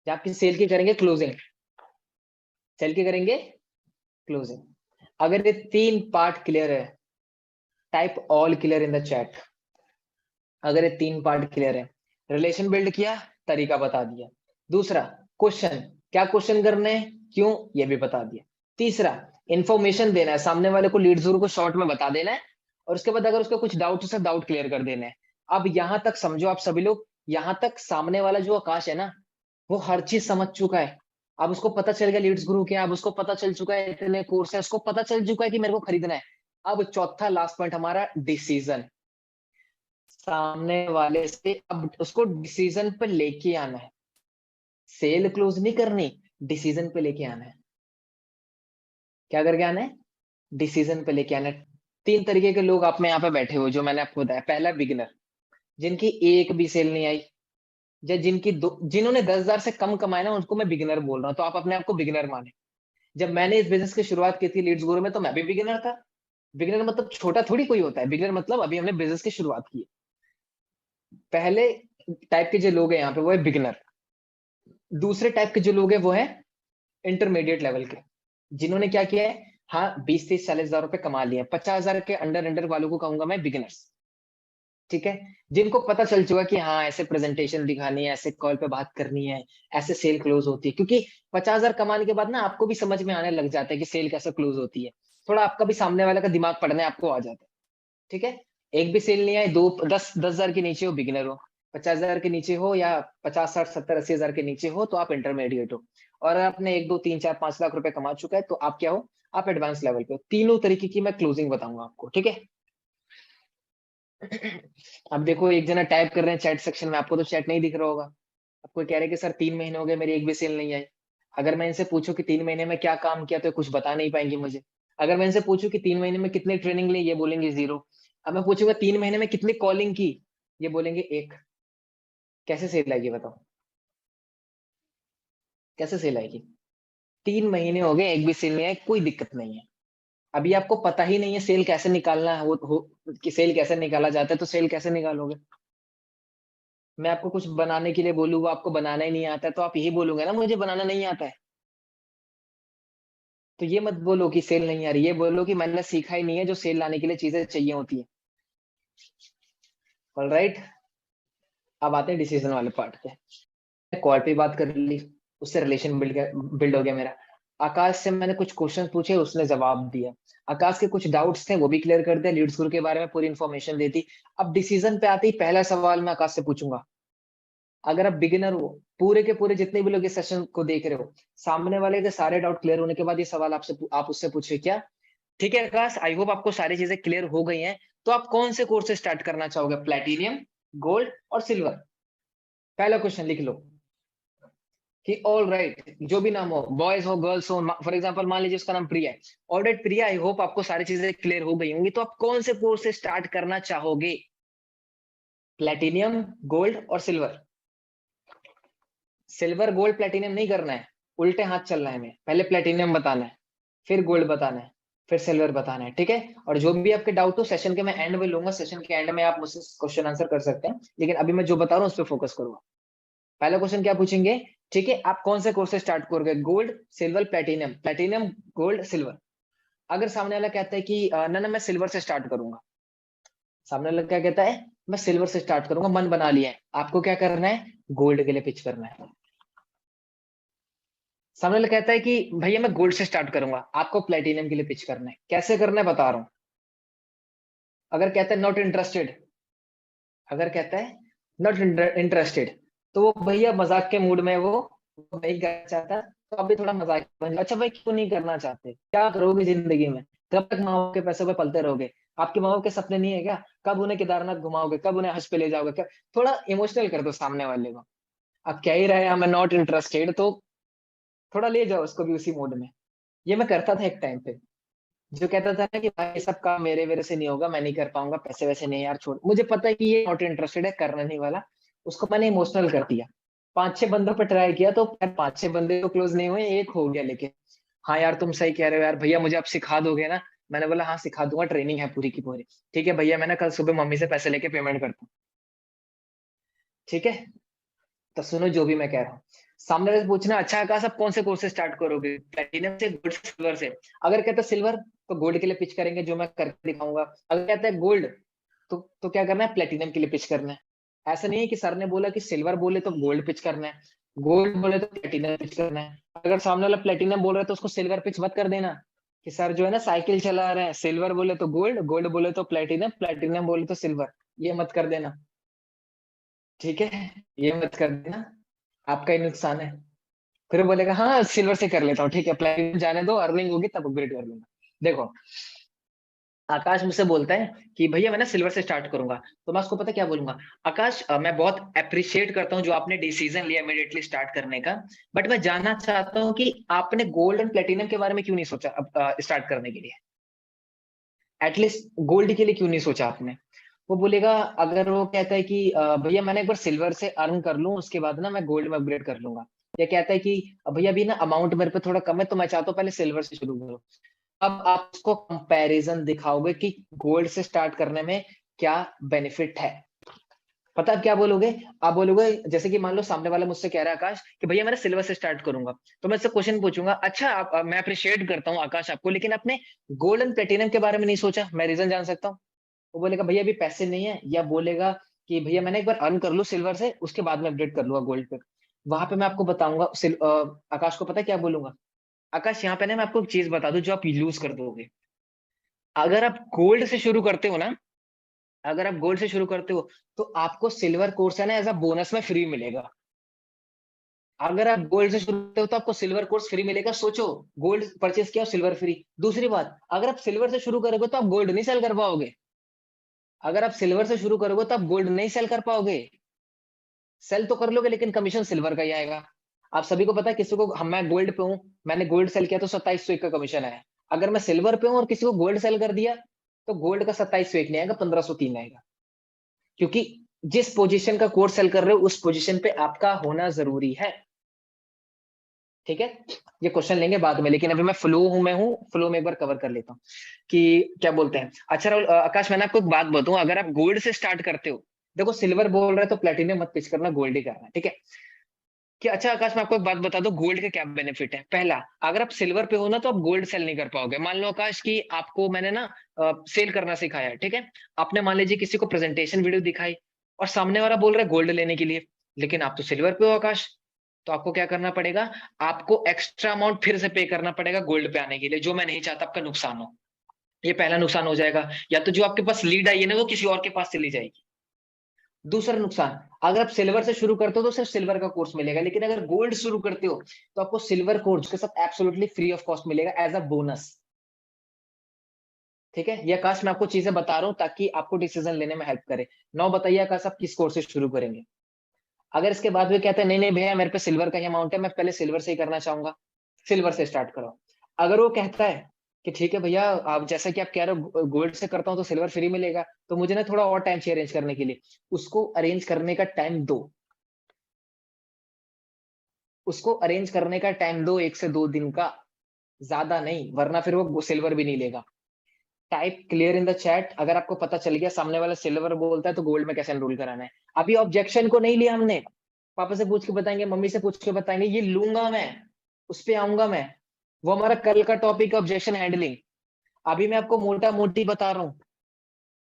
जहाँ आपकी सेल की करेंगे क्लोजिंग, सेल की करेंगे क्लोजिंग। अगर ये 3 पार्ट क्लियर है, type all clear in the chat. अगर ये 3 पार्ट क्लियर है, रिलेशन बिल्ड किया, तरीका बता दिया। दूसरा क्वेश्चन, क्या क्वेश्चन करने हैं, क्यों, ये भी बता दिया। तीसरा इंफॉर्मेशन देना है, सामने वाले को लीड जरूर को शॉर्ट में बता देना है, और उसके बाद अगर उसका कुछ डाउट है डाउट क्लियर कर देना है। अब यहां तक समझो आप सभी लोग, यहां तक सामने वाला जो आकाश है ना, वो हर चीज समझ चुका है। अब उसको पता चल गया लीड्स गुरु क्या है, अब उसको पता चल चुका है इतने कोर्स है, उसको पता चल चुका है कि मेरे को खरीदना है। अब चौथा लास्ट पॉइंट हमारा डिसीजन, सामने वाले से अब उसको डिसीजन पे लेके आना है, सेल क्लोज नहीं करनी, डिसीजन पे लेके आना है। क्या करके आना है? डिसीजन पे लेके आना है। 3 तरीके के लोग आप में यहाँ पे बैठे हो जो मैंने आपको बताया। पहला बिगिनर, जिनकी एक भी सेल नहीं आई, या जिनकी जिन्होंने 10,000 से कम कमाए ना, उनको मैं बिगिनर बोल रहा हूँ, तो आप अपने आप को बिगिनर माने। जब मैंने इस बिजनेस की शुरुआत की थी लीड्स गुरु में, तो मैं भी बिगिनर था। बिगिनर मतलब छोटा थोड़ी कोई होता है, बिगिनर मतलब अभी हमने बिजनेस की शुरुआत की है। पहले टाइप के जो लोग हैं यहाँ पे वो है बिगिनर। दूसरे टाइप के जो लोग हैं वो है इंटरमीडिएट लेवल के, जिन्होंने क्या किया है, हाँ 20-30-40 हजार रुपए कमा लिए हैं। 50,000 के अंडर अंडर वालों को कहूंगा मैं बिगिनर्स। ठीक है। जिनको पता चल चुका कि हाँ ऐसे प्रेजेंटेशन दिखानी है, ऐसे कॉल पे बात करनी है, ऐसे सेल क्लोज होती है, क्योंकि 50,000 कमाने के बाद ना आपको भी समझ में आने लग जाता है कि सेल कैसे क्लोज होती है। थोड़ा आपका भी सामने वाले का दिमाग पढ़ने आपको आ जाता है। ठीक है। एक भी सेल नहीं आए, 10-10 हजार के नीचे हो बिगिनर हो, 50,000 के नीचे हो, या 50-60-70-80 हजार के नीचे हो तो आप इंटरमीडिएट हो, और आपने 1-2-3-4-5 लाख रुपए कमा चुका है तो आप क्या हो, आप एडवांस लेवल पे हो। तीनों तरीके की मैं क्लोजिंग बताऊंगा आपको। ठीक है। अब देखो एक जना टाइप कर रहे हैं चैट सेक्शन में, आपको तो चैट नहीं दिख रहा होगा। आपको कह रहे हैं कि सर 3 महीने हो गए मेरी एक भी सेल नहीं आई। अगर मैं इनसे पूछूं कि 3 महीने में क्या काम किया, तो ये कुछ बता नहीं पाएंगे मुझे। अगर मैं इनसे पूछूं कि 3 महीने में कितनी ट्रेनिंग ली, ये बोलेंगे 0। अब मैं पूछूंगा 3 महीने में कितनी कॉलिंग की, ये बोलेंगे 1। कैसे सेल आएगी बताओ? कैसे सेल आएगी? 3 महीने हो गए एक भी सेल नहीं आई, कोई दिक्कत नहीं है। अभी आपको पता ही नहीं है सेल कैसे निकालना है, कि सेल कैसे निकाला जाता है, तो सेल कैसे निकालोगे? मैं आपको कुछ बनाने के लिए बोलूँ, वो आपको बनाना ही नहीं आता है, तो आप यही बोलोगे ना मुझे बनाना नहीं आता है। तो ये मत बोलो कि सेल नहीं आ रही, ये बोलो कि मैंने सीखा ही नहीं है जो सेल लाने के लिए चीजें चाहिए होती है। ऑलराइट। अब आते हैं डिसीजन वाले पार्ट पे। कॉल पे बात कर ली, उससे रिलेशन बिल्ड हो गया मेरा। आकाश से मैंने कुछ क्वेश्चन पूछे, उसने जवाब दिया। आकाश के कुछ डाउट्स थे वो भी क्लियर कर दिया, लीड्स ग्रुप के बारे में पूरी इन्फॉर्मेशन दे दी। अब डिसीजन पे आते ही पहला सवाल मैं आकाश से पूछूंगा। अगर आप बिगिनर हो, पूरे के पूरे जितने भी लोग इस सेशन को देख रहे हो, सामने वाले के सारे डाउट क्लियर होने के बाद ये सवाल आपसे आप उससे पूछे क्या? ठीक है आकाश, आई होप आपको सारी चीजें क्लियर हो गई हैं। तो आप कौन से कोर्स से स्टार्ट करना चाहोगे, प्लेटिनियम, गोल्ड और सिल्वर? पहला क्वेश्चन लिख लो। कि ऑल राइट, जो भी नाम हो, बॉयज हो गर्ल्स हो, फॉर एग्जांपल मान लीजिए उसका नाम प्रिया है। All right Priya, I hope आपको सारी चीजें क्लियर हो गई होंगी। तो आप कौन से कोर्स से स्टार्ट करना चाहोगे? प्लेटिनियम, गोल्ड और सिल्वर। सिल्वर गोल्ड प्लेटिनियम नहीं करना है, उल्टे हाथ चलना है। हमें पहले प्लेटिनियम बताना है, फिर गोल्ड बताना है, फिर सिल्वर बताना है, ठीक है। और जो भी आपके डाउट हो सेशन के मैं एंड में लूंगा, सेशन के एंड में आप मुझसे क्वेश्चन आंसर कर सकते हैं, लेकिन अभी मैं जो बता रहा हूँ उस पर फोकस करूंगा। पहला क्वेश्चन क्या पूछेंगे? ठीक है, आप कौन से कोर्स से स्टार्ट करोगे? Gold, silver, platinum, platinum, gold, silver. अगर सामने वाला कहता है कि ना ना मैं सिल्वर से स्टार्ट करूंगा, सामने वाला क्या कहता है? मैं सिल्वर से स्टार्ट करूंगा, मन बना लिया है, आपको क्या करना है? गोल्ड के लिए पिच करना है। सामने वाला कहता है कि भैया मैं गोल्ड से स्टार्ट करूंगा, आपको प्लेटिनियम के लिए पिच करना है। कैसे करना है बता रहा हूं। अगर कहता है नॉट इंटरेस्टेड, अगर कहता है नॉट इंटरेस्टेड, तो वो भैया मजाक के मूड में वो नहीं करना चाहता, तो अभी थोड़ा मजाक बन जाए। अच्छा भाई क्यों नहीं करना चाहते? क्या करोगे जिंदगी में? कब तक माँ बाप के पैसों पे पलते रहोगे? आपके माँ बाप के सपने नहीं है क्या? कब उन्हें केदारनाथ घुमाओगे? कब उन्हें हज पे ले जाओगे? थोड़ा इमोशनल कर दो सामने वाले को। अब क्या ही रहे हमें नॉट इंटरेस्टेड, तो थोड़ा ले जाओ उसको भी उसी मूड में। ये मैं करता था एक टाइम पे, जो कहता था ना कि भाई ये सब काम मेरे मेरे से नहीं होगा, मैं नहीं कर पाऊंगा, पैसे वैसे नहीं यार छोड़, मुझे पता है कि ये नॉट इंटरेस्टेड है, करने नहीं वाला। उसको मैंने इमोशनल कर दिया। 5-6 बंदों पे ट्राई किया तो 5-6 बंदे तो क्लोज नहीं हुए, एक हो गया। लेकिन हाँ यार तुम सही कह रहे हो यार, भैया मुझे आप सिखा दोगे ना? मैंने बोला हाँ सिखा दूंगा, ट्रेनिंग है पूरी की पूरी। ठीक है भैया, मैं ना कल सुबह मम्मी से पैसे लेके पेमेंट करता हूँ। ठीक है, तो सुनो जो भी मैं कह रहा हूँ। सामने वाले से पूछना, अच्छा आकाश आप कौन से कोर्स से स्टार्ट करोगे? प्लेटिनम से, गोल्ड से, सिल्वर से? अगर कहता है सिल्वर, तो गोल्ड के लिए पिच करेंगे, जो मैं करके दिखाऊंगा। अगर कहता है गोल्ड, तो क्या करना है? प्लेटिनम के लिए पिच करना है। ऐसा नहीं है कि सर ने बोला कि सिल्वर बोले तो गोल्ड पिच करना है, गोल्ड बोले तो प्लेटिनम पिच करना है। अगर सामने वाला प्लेटिनम बोल रहा है तो उसको सिल्वर पिच मत कर देना कि सर जो है ना साइकिल चला रहे हैं, सिल्वर बोले तो गोल्ड, गोल्ड बोले तो प्लेटिनम, प्लेटिनम बोले तो सिल्वर। ये मत कर देना, ठीक है? ये मत कर देना, आपका ही नुकसान है। फिर वो बोलेगा हाँ सिल्वर से कर लेता हूँ, ठीक है प्लेटिनम जाने दो, अर्निंग होगी तब अपग्रेड कर लूंगा। देखो, आकाश मुझसे बोलता है कि भैया मैं ना सिल्वर से स्टार्ट करूंगा, तो मैं उसको पता क्या बोलूंगा? आकाश मैं बहुत अप्रिशिएट करता हूँ जो आपने डिसीजन लिया इमीडिएटली स्टार्ट करने का, बट मैं जानना चाहता हूँ कि आपने गोल्ड एंड प्लेटिनम के बारे में क्यों नहीं सोचा अब स्टार्ट करने के लिए? एटलीस्ट गोल्ड के लिए क्यों नहीं सोचा आपने? वो बोलेगा, अगर वो कहता है कि भैया मैंने एक बार सिल्वर से अर्न कर लूं उसके बाद ना मैं गोल्ड में अपग्रेड कर लूंगा, या कहता है कि भैया अभी ना अमाउंट मेरे पे थोड़ा कम है तो मैं चाहता हूँ पहले सिल्वर से शुरू करूँ। अब आप उसको कंपैरिजन दिखाओगे कि गोल्ड से स्टार्ट करने में क्या बेनिफिट है। पता आप क्या बोलोगे? आप बोलोगे जैसे कि मान लो सामने वाला मुझसे कह रहा है आकाश कि भैया मैं सिल्वर से स्टार्ट करूंगा, तो मैं इससे क्वेश्चन पूछूंगा, अच्छा मैं अप्रिशिएट करता हूँ आकाश आपको, लेकिन आपने गोल्ड एंड प्लेटिनम के बारे में नहीं सोचा, मैं रीजन जान सकता हूँ? वो बोलेगा भैया अभी पैसे नहीं है, या बोलेगा कि भैया मैंने एक बार अर्न कर लूं सिल्वर से उसके बाद में अपडेट कर लूंगा गोल्ड पे। वहां पे मैं आपको बताऊंगा आकाश को पता है क्या बोलूंगा? आकाश यहाँ पे ना मैं आपको एक चीज बता दूं जो आप लूज कर दोगे। अगर आप गोल्ड से शुरू करते हो ना, अगर आप गोल्ड से शुरू करते हो तो आपको सिल्वर कोर्स है ना एज अ बोनस में फ्री मिलेगा। अगर आप गोल्ड से शुरू करते हो तो आपको सिल्वर कोर्स फ्री मिलेगा। सोचो, गोल्ड परचेस किया और सिल्वर फ्री। दूसरी बात, अगर आप सिल्वर से शुरू करोगे तो आप गोल्ड नहीं सेल कर पाओगे। अगर आप सिल्वर से शुरू करोगे तो आप गोल्ड नहीं सेल कर पाओगे। सेल तो कर लोगे लेकिन कमीशन सिल्वर का ही आएगा। आप सभी को पता है, किसी को मैं गोल्ड पे हूं, मैंने गोल्ड सेल किया तो 2701 का कमीशन आया। अगर मैं सिल्वर पे हूं और किसी को गोल्ड सेल कर दिया तो गोल्ड का 2701 नहीं आएगा, 1503 आएगा। क्योंकि जिस पोजीशन का कोर्स सेल कर रहे हो उस पोजीशन पे आपका होना जरूरी है। ठीक है, ये क्वेश्चन लेंगे बाद में, लेकिन अभी मैं फ्लो में एक बार कवर कर लेता हूँ कि क्या बोलते हैं। अच्छा राहुल, आकाश मैंने आपको एक बात बताऊं, अगर आप गोल्ड से स्टार्ट करते हो, देखो सिल्वर बोल रहे हो तो प्लेटिनियम मत पिच करना, गोल्ड ही करना, ठीक है? कि अच्छा आकाश मैं आपको एक बात बता दूं, गोल्ड के क्या बेनिफिट है। पहला, अगर आप सिल्वर पे हो ना तो आप गोल्ड सेल नहीं कर पाओगे। मान लो आकाश की आपको मैंने ना सेल करना सिखाया, ठीक है? आपने मान लीजिए किसी को प्रेजेंटेशन वीडियो दिखाई और सामने वाला बोल रहा है गोल्ड लेने के लिए, लेकिन आप तो सिल्वर पे हो आकाश, तो आपको क्या करना पड़ेगा? आपको एक्स्ट्रा अमाउंट फिर से पे करना पड़ेगा गोल्ड पे आने के लिए, जो मैं नहीं चाहता आपका नुकसान हो। ये पहला नुकसान हो जाएगा, या तो जो आपके पास लीड आई है ना वो किसी और के पास चली जाएगी। दूसरा नुकसान, अगर आप सिल्वर से शुरू करते हो तो सिर्फ सिल्वर का कोर्स मिलेगा, लेकिन अगर गोल्ड शुरू करते हो तो आपको सिल्वर कोर्स के साथ एब्सोल्युटली फ्री ऑफ कॉस्ट मिलेगा एज अ बोनस। ठीक है, ये आकाश मैं आपको चीजें बता रहा हूं ताकि आपको डिसीजन लेने में हेल्प करे। नाउ बताइए आकाश, आप किस कोर्स से शुरू करेंगे? अगर इसके बाद भी कहते हैं नहीं नहीं भैया मेरे पे सिल्वर का ही अमाउंट है, मैं पहले सिल्वर से ही करना चाहूंगा, सिल्वर से स्टार्ट करो। अगर वो कहता है कि ठीक है भैया, आप जैसा कि आप कह रहे हो गोल्ड से करता हूँ तो सिल्वर फ्री मिलेगा, तो मुझे ना थोड़ा और टाइम चाहिए अरेंज करने के लिए, उसको अरेंज करने का टाइम दो, उसको अरेंज करने का टाइम दो, 1 से 2 दिन का, ज्यादा नहीं, वरना फिर वो सिल्वर भी नहीं लेगा। Type clear in the chat अगर आपको पता चल गया सामने वाला सिल्वर बोलता है तो गोल्ड में कैसे एनरोल कराना है। अभी ऑब्जेक्शन को नहीं लिया हमने, पापा से पूछ के बताएंगे, मम्मी से पूछ के बताएंगे, ये लूंगा मैं, उस पे आऊंगा मैं, वो हमारा कल का टॉपिक ऑब्जेक्शन हैंडलिंग। अभी मैं आपको मोटा मोटी बता रहा हूँ,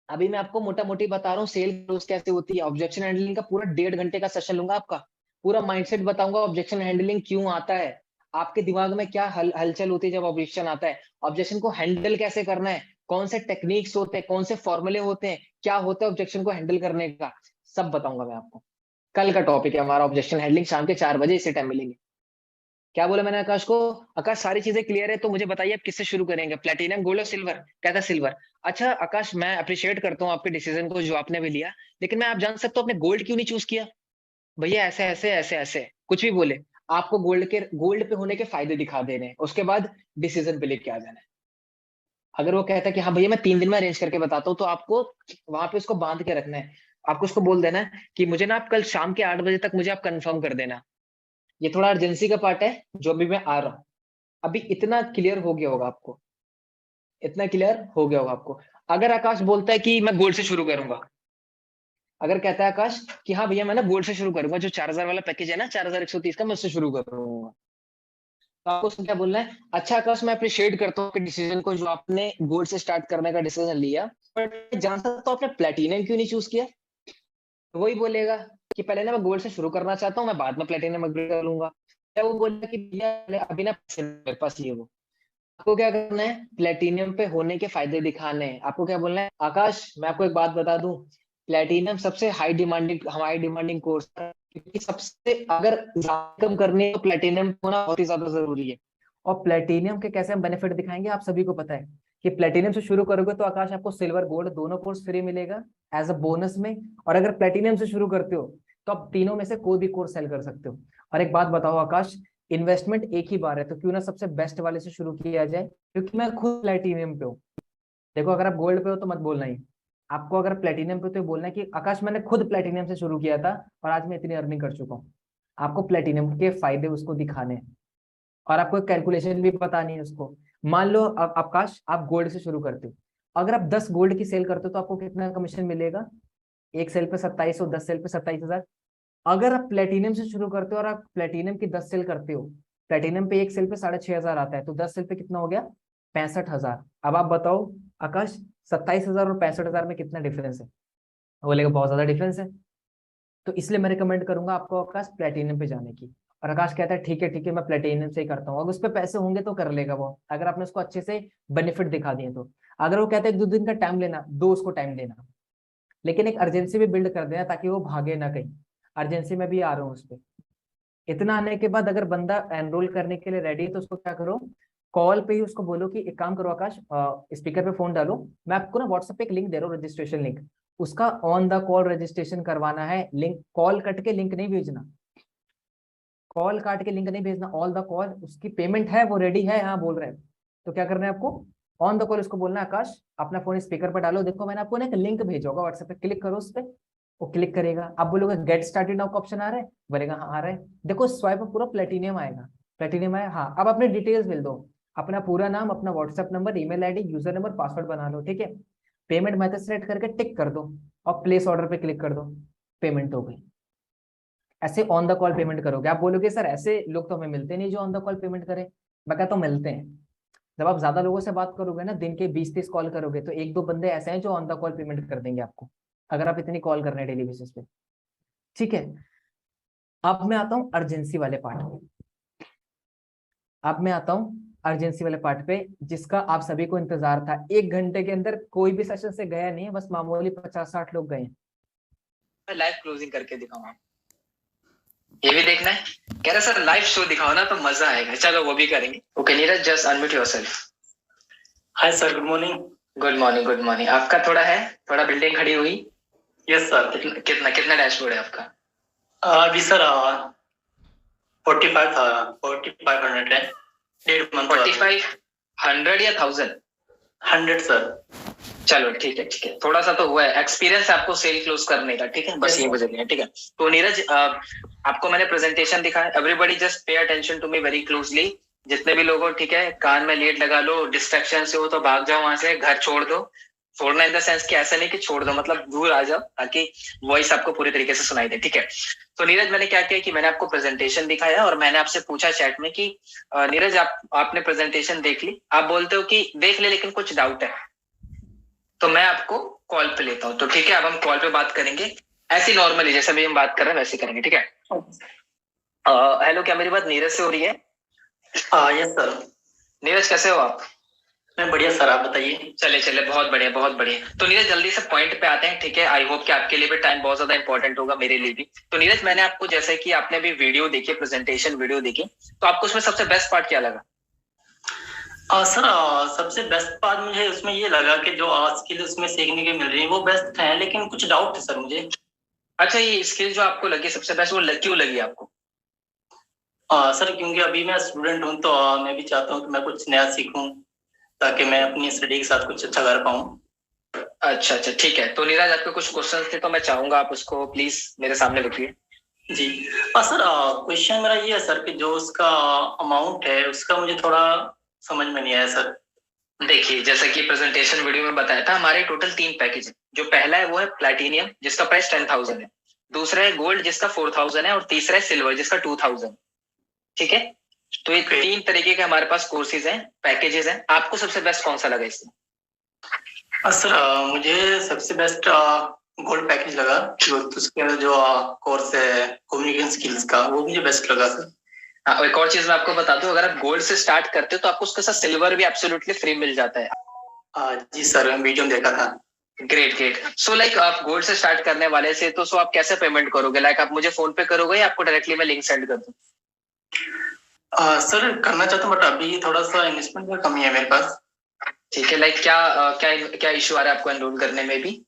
अभी मैं आपको मोटा मोटी बता रहा हूँ सेल क्लोज कैसे होती है। ऑब्जेक्शन हैंडलिंग का पूरा 1.5 घंटे का सेशन लूंगा आपका, पूरा माइंडसेट बताऊंगा ऑब्जेक्शन हैंडलिंग क्यों आता है, आपके दिमाग में क्या हलचल होती है जब ऑब्जेक्शन आता है, ऑब्जेक्शन को हैंडल कैसे करना है, कौन से टेक्निक्स होते हैं, कौन से फॉर्मूले होते हैं, क्या होता है ऑब्जेक्शन को हैंडल करने का, सब बताऊंगा मैं आपको। कल का टॉपिक है हमारा ऑब्जेक्शन हैंडलिंग, शाम के 4 बजे इसी टाइम मिलेंगे। क्या बोला मैंने आकाश को? आकाश सारी चीजें क्लियर है तो मुझे बताइए आप किससे शुरू करेंगे, प्लेटिनम गोल्ड और सिल्वर? कहता सिल्वर। अच्छा आकाश, मैं अप्रिशिएट करता हूँ आपके डिसीजन को जो आपने भी लिया, लेकिन मैं आप जान सकता हूँ आपने गोल्ड क्यों नहीं चूज किया? भैया ऐसे ऐसे ऐसे ऐसे कुछ भी बोले, आपको गोल्ड पे होने के फायदे दिखा देने हैं, उसके बाद डिसीजन पे लेके आ जाना है। अगर वो कहता है कि हाँ भैया मैं 3 दिन में अरेंज करके बताता हूँ, तो आपको वहां पे उसको बांध के रखना है। आपको उसको बोल देना है कि मुझे ना आप कल शाम के 8 बजे तक मुझे आप कंफर्म कर देना। ये थोड़ा अर्जेंसी का पार्ट है जो अभी मैं आ रहा हूँ। अभी इतना क्लियर हो गया होगा आपको, इतना क्लियर हो गया होगा आपको। अगर आकाश बोलता है कि मैं गोल्ड से शुरू करूंगा, अगर कहता है आकाश कि हाँ भैया मैं ना गोल्ड से शुरू करूंगा, जो 4,000 वाला पैकेज है ना, 4,130 का, मैं उससे शुरू करूंगा, तो आपको उसमें क्या बोलना है? अच्छा आकाश, मैं अप्रिशिएट करता हूँ डिसीजन को जो आपने गोल्ड से स्टार्ट करने का डिसीजन लिया, बट जान सकता हूँ आपने प्लेटिनम क्यों नहीं चूज किया? तो वही बोलेगा कि पहले ना मैं गोल्ड से शुरू करना चाहता हूँ, मैं बाद में प्लेटिनम अपग्रेड कर लूंगा। या वो बोलेगा कि भैया अभी ना पैसे मेरे पास ये वो। आपको क्या करना है? प्लेटिनियम पे होने के फायदे दिखाने हैं। आपको क्या बोलना है? आकाश मैं आपको एक बात बता दूं, प्लेटिनियम सबसे हाई डिमांडिंग कोर्स है, क्योंकि सबसे अगर कम करनी है तो प्लेटिनियम होना बहुत ही ज्यादा जरूरी है। और प्लेटिनियम के कैसे हम बेनिफिट दिखाएंगे, आप सभी को पता है कि प्लेटिनियम से शुरू करोगे तो आकाश आपको सिल्वर गोल्ड दोनों कोर्स फ्री मिलेगा एज अ बोनस में। और अगर प्लेटिनियम से शुरू करते हो तो आप तीनों में से कोई भी कोर्स सेल कर सकते हो। और एक बात बताओ आकाश, इन्वेस्टमेंट एक ही बार है, तो क्यों ना सबसे बेस्ट वाले से शुरू किया जाए, क्योंकि मैं खुद प्लेटिनियम पे हूँ। देखो अगर आप गोल्ड पे हो तो मत बोलना ही, आपको अगर प्लेटिनियम पे हो तो बोलना है कि आकाश मैंने खुद प्लेटिनियम से शुरू किया था और आज मैं इतनी अर्निंग कर चुका हूँ। आपको प्लेटिनियम के फायदे उसको दिखाने हैं और आपको कैलकुलेशन भी बतानी है उसको। मान लो अब आकाश आप गोल्ड से शुरू करते हो, अगर आप 10 गोल्ड की सेल करते हो तो आपको कितना कमीशन मिलेगा? एक सेल पे 2700, 10 सेल पे 27,000। अगर आप प्लेटिनियम से शुरू करते हो और आप प्लेटिनियम की 10 सेल करते हो, प्लेटिनियम पे एक सेल पे 6,500 आता है, तो 10 सेल पे कितना हो गया? 65,000। अब आप बताओ आकाश, 27,000 और 65,000 में कितना डिफरेंस है? वो बोलेगा बहुत ज्यादा डिफरेंस है। तो इसलिए मैं रिकमेंड करूंगा आपको आकाश प्लेटिनियम पे जाने की। और आकाश कहता है ठीक है मैं प्लेटिनियम से ही करता हूँ, अगर उस पर पैसे होंगे तो कर लेगा वो, अगर आपने उसको अच्छे से बेनिफिट दिखा दिए तो। अगर वो कहता है 2 दिन का टाइम लेना, दो उसको टाइम देना, लेकिन एक अर्जेंसी भी बिल्ड कर देना ताकि वो भागे ना कहीं। अर्जेंसी में भी आ रहा हूँ उस पर। इतना आने के बाद अगर बंदा एनरोल करने के लिए रेडी है तो उसको क्या करो, कॉल पे ही उसको बोलो कि एक काम करो आकाश, स्पीकर पे फोन डालो, मैं आपको ना व्हाट्सएप पे एक लिंक दे रहा हूँ, रजिस्ट्रेशन लिंक, उसका ऑन द कॉल रजिस्ट्रेशन करवाना है। लिंक कॉल कट के लिंक नहीं भेजना, कॉल काट के लिंक नहीं भेजना, ऑन द कॉल। उसकी पेमेंट है, वो रेडी है, हाँ बोल रहे हैं, तो क्या करना है आपको? ऑन द कॉल उसको बोलना है आकाश अपना फोन स्पीकर पर डालो, देखो मैंने आपको ना एक लिंक भेजा होगा व्हाट्सएप पे, क्लिक करो उस पर। वो क्लिक करेगा, आप बोलोगे गेट स्टार्टेड नाउ का ऑप्शन आ रहा है, बोलेगा हाँ आ रहा है। देखो स्वाइप पूरा प्लेटिनियम आएगा, प्लेटिनियम आया, हाँ। अब अपने डिटेल्स मिल दो, अपना पूरा नाम, अपना WhatsApp number, email ID, user number, password बना लो, ठीक है। पेमेंट मेथड सेलेक्ट करके टिक कर दो और प्लेस ऑर्डर पे क्लिक कर दो, पेमेंट हो गई। ऐसे ऑन द कॉल पेमेंट करोगे। आप बोलोगे सर ऐसे लोग तो हमें मिलते नहीं जो ऑन द कॉल पेमेंट करें। मैं कहता हूँ मिलते हैं। जब आप ज्यादा लोगों से बात करोगे ना, दिन के 20-30 कॉल करोगे, तो एक दो बंदे ऐसे हैं जो ऑन द कॉल पेमेंट कर देंगे आपको, अगर आप इतनी कॉल कर रहे हैं डेली बेसिस पे, ठीक है। अब मैं आता हूँ अर्जेंसी वाले पार्ट पे, अब मैं आता हूँ अर्जेंसी वाले पार्ट पे, जिसका आप सभी को इंतजार था। 1 घंटे के अंदर कोई भी सेशन से गया नहीं है, बस मामूली 50-60 लोग गए हैं। लाइव क्लोजिंग करके दिखाऊंगा, ये भी देखना है। कह रहा सर लाइव शो दिखाओ ना तो मजा आएगा, चलो वो भी करेंगे। Okay Neeraj just unmute yourself. Hi sir, good morning. Good morning, good morning. आपका थोड़ा है, थोड़ा बिल्डिंग खड़ी हुई। Yes sir. कितना कितना कितना डैशबोर्ड है आपका? अभी सर 45 था, 4500 है, 1.5 मंथ 4500 या 1000? 100 सर। चलो ठीक है ठीक है, थोड़ा सा तो हुआ है एक्सपीरियंस आपको सेल क्लोज करने का, ठीक है, बस ये वजह है, ठीक है। तो नीरज, आपको मैंने प्रेजेंटेशन दिखाया, everybody just pay attention to me very closely. जितने भी लोग हो, ठीक है, कान में लीड लगा लो, डिस्ट्रैक्शन से हो तो भाग जाओ वहां से, घर छोड़ दो। छोड़ना इन द सेंस कि ऐसा नहीं कि छोड़ दो, मतलब दूर आ जाओ ताकि वॉइस आपको पूरी तरीके से सुनाई दे, ठीक है। तो नीरज, मैंने क्या किया कि मैंने आपको प्रेजेंटेशन दिखाया और मैंने आपसे पूछा चैट में कि नीरज आपने प्रेजेंटेशन देख ली, आप बोलते हो कि देख ले लेकिन कुछ डाउट है, तो मैं आपको कॉल पे लेता हूँ। तो ठीक है, अब हम कॉल पे बात करेंगे ऐसी नॉर्मली जैसे भी हम बात कर रहे हैं वैसे करेंगे, ठीक है। हेलो, क्या मेरी बात नीरज से हो रही है? Yes sir. नीरज कैसे हो आप? मैं बढ़िया सर, आप बताइए। चले चले, बहुत बढ़िया बहुत बढ़िया। तो नीरज जल्दी से पॉइंट पे आते हैं, ठीक है। आई होप कि आपके लिए भी टाइम बहुत ज्यादा इंपॉर्टेंट होगा, मेरे लिए भी। तो नीरज, मैंने आपको, जैसे कि आपने भी वीडियो देखी, प्रेजेंटेशन वीडियो देखी, तो आपको उसमें सबसे बेस्ट पार्ट क्या लगा? सर सबसे बेस्ट पार्ट मुझे उसमें ये लगा कि जो स्किल उसमें सीखने की मिल रही है वो बेस्ट है, लेकिन कुछ डाउट है सर मुझे। अच्छा, ये स्किल जो आपको लगी सबसे बेस्ट, वो क्यों लगी आपको? सर क्योंकि अभी मैं स्टूडेंट हूँ, तो मैं भी चाहता हूँ कि मैं कुछ नया सीखूं ताकि मैं अपनी स्टडी के साथ कुछ अच्छा कर पाऊँ। अच्छा अच्छा, ठीक है। तो नीरज, आपके कुछ क्वेश्चन थे तो मैं चाहूंगा आप उसको प्लीज मेरे सामने रखिए। जी। सर क्वेश्चन मेरा ये है सर कि जो उसका अमाउंट है उसका मुझे थोड़ा समझ में नहीं आया सर। देखिए, जैसा कि प्रेजेंटेशन वीडियो में बताया था, हमारे टोटल 3 पैकेज है। जो पहला है वो है प्लैटिनियम, जिसका प्राइस 10,000 है। दूसरा है गोल्ड, जिसका 4,000 है। और तीसरा है सिल्वर, जिसका 2,000। ठीक है, तो ये 3 तरीके के हमारे पास कोर्सेज हैं, पैकेजेस हैं। आपको सबसे बेस्ट कौन सा लगा इसमें? सर मुझे सबसे बेस्ट गोल्ड पैकेज लगा। उसके अंदर जो कोर्स है कम्युनिकेशन स्किल्स का, वो मुझे बेस्ट लगा सर। हाँ, एक और चीज मैं आपको बता दूं, अगर आप गोल्ड से स्टार्ट करते हो तो आपको उसके साथ सिल्वर भी एब्सोल्युटली फ्री मिल जाता है। जी सर, वीडियो में देखा था। Great great. सो लाइक आप गोल्ड से स्टार्ट करने वाले से, तो सो आप कैसे पेमेंट करोगे? लाइक आप मुझे फोन पे करोगे या आपको डायरेक्टली मैं लिंक सेंड कर दूं? सर करना चाहता हूँ, बट अभी थोड़ा सा इन्वेस्टमेंट का कमी है मेरे पास। ठीक है, लाइक क्या क्या इश्यू आ रहा है आपको एनरोल करने में भी?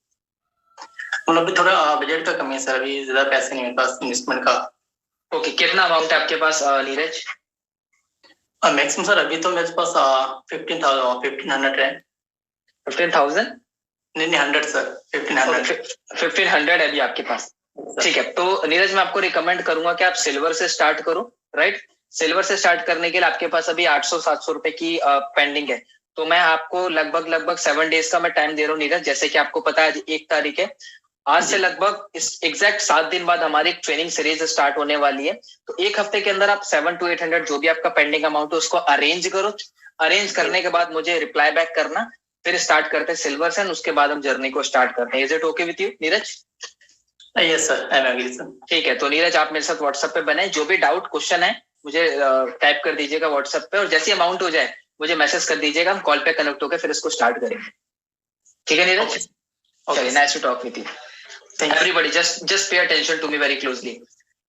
मतलब अभी थोड़ा बजट का कमी है सर, अभी ज्यादा पैसे नहीं मेरे पास इन्वेस्टमेंट का। ओके, कितना अमाउंट है आपके पास नीरज? मैक्सिमम सर अभी तो मेरे पास 1500 है। 15,000? नहीं 100 सर, 1500। 1500 है अभी आपके पास? ठीक है, तो नीरज मैं आपको रिकमेंड करूंगा कि आप सिल्वर से स्टार्ट करो, राइट। सिल्वर से स्टार्ट करने के लिए आपके पास अभी 800-700 रुपए की पेंडिंग है। तो मैं आपको लगभग 7 डेज का मैं टाइम दे रहा हूँ नीरज। जैसे कि आपको पता है आज 1 तारीख है, आज से लगभग इस एग्जैक्ट 7 दिन बाद हमारी एक ट्रेनिंग सीरीज स्टार्ट होने वाली है। तो 1 हफ्ते के अंदर आप 700 to 800 जो भी आपका पेंडिंग अमाउंट है उसको अरेंज करो। अरेंज करने के बाद मुझे रिप्लाई बैक करना, फिर स्टार्ट करते हैं सिल्वर से, उसके बाद हम जर्नी को स्टार्ट करते हैं। Is it okay with you Neeraj? Yes sir, I am agree sir. ठीक है, तो नीरज आप मेरे साथ व्हाट्सएप पे बने, जो भी डाउट क्वेश्चन है मुझे टाइप कर दीजिएगा व्हाट्सएप पे, और जैसे अमाउंट हो जाए मुझे मैसेज कर दीजिएगा, हम कॉल पे कनेक्ट होकर फिर इसको स्टार्ट करेंगे। ठीक है नीरज? चलिए, nice to talk with you. Everybody just pay attention to me very closely.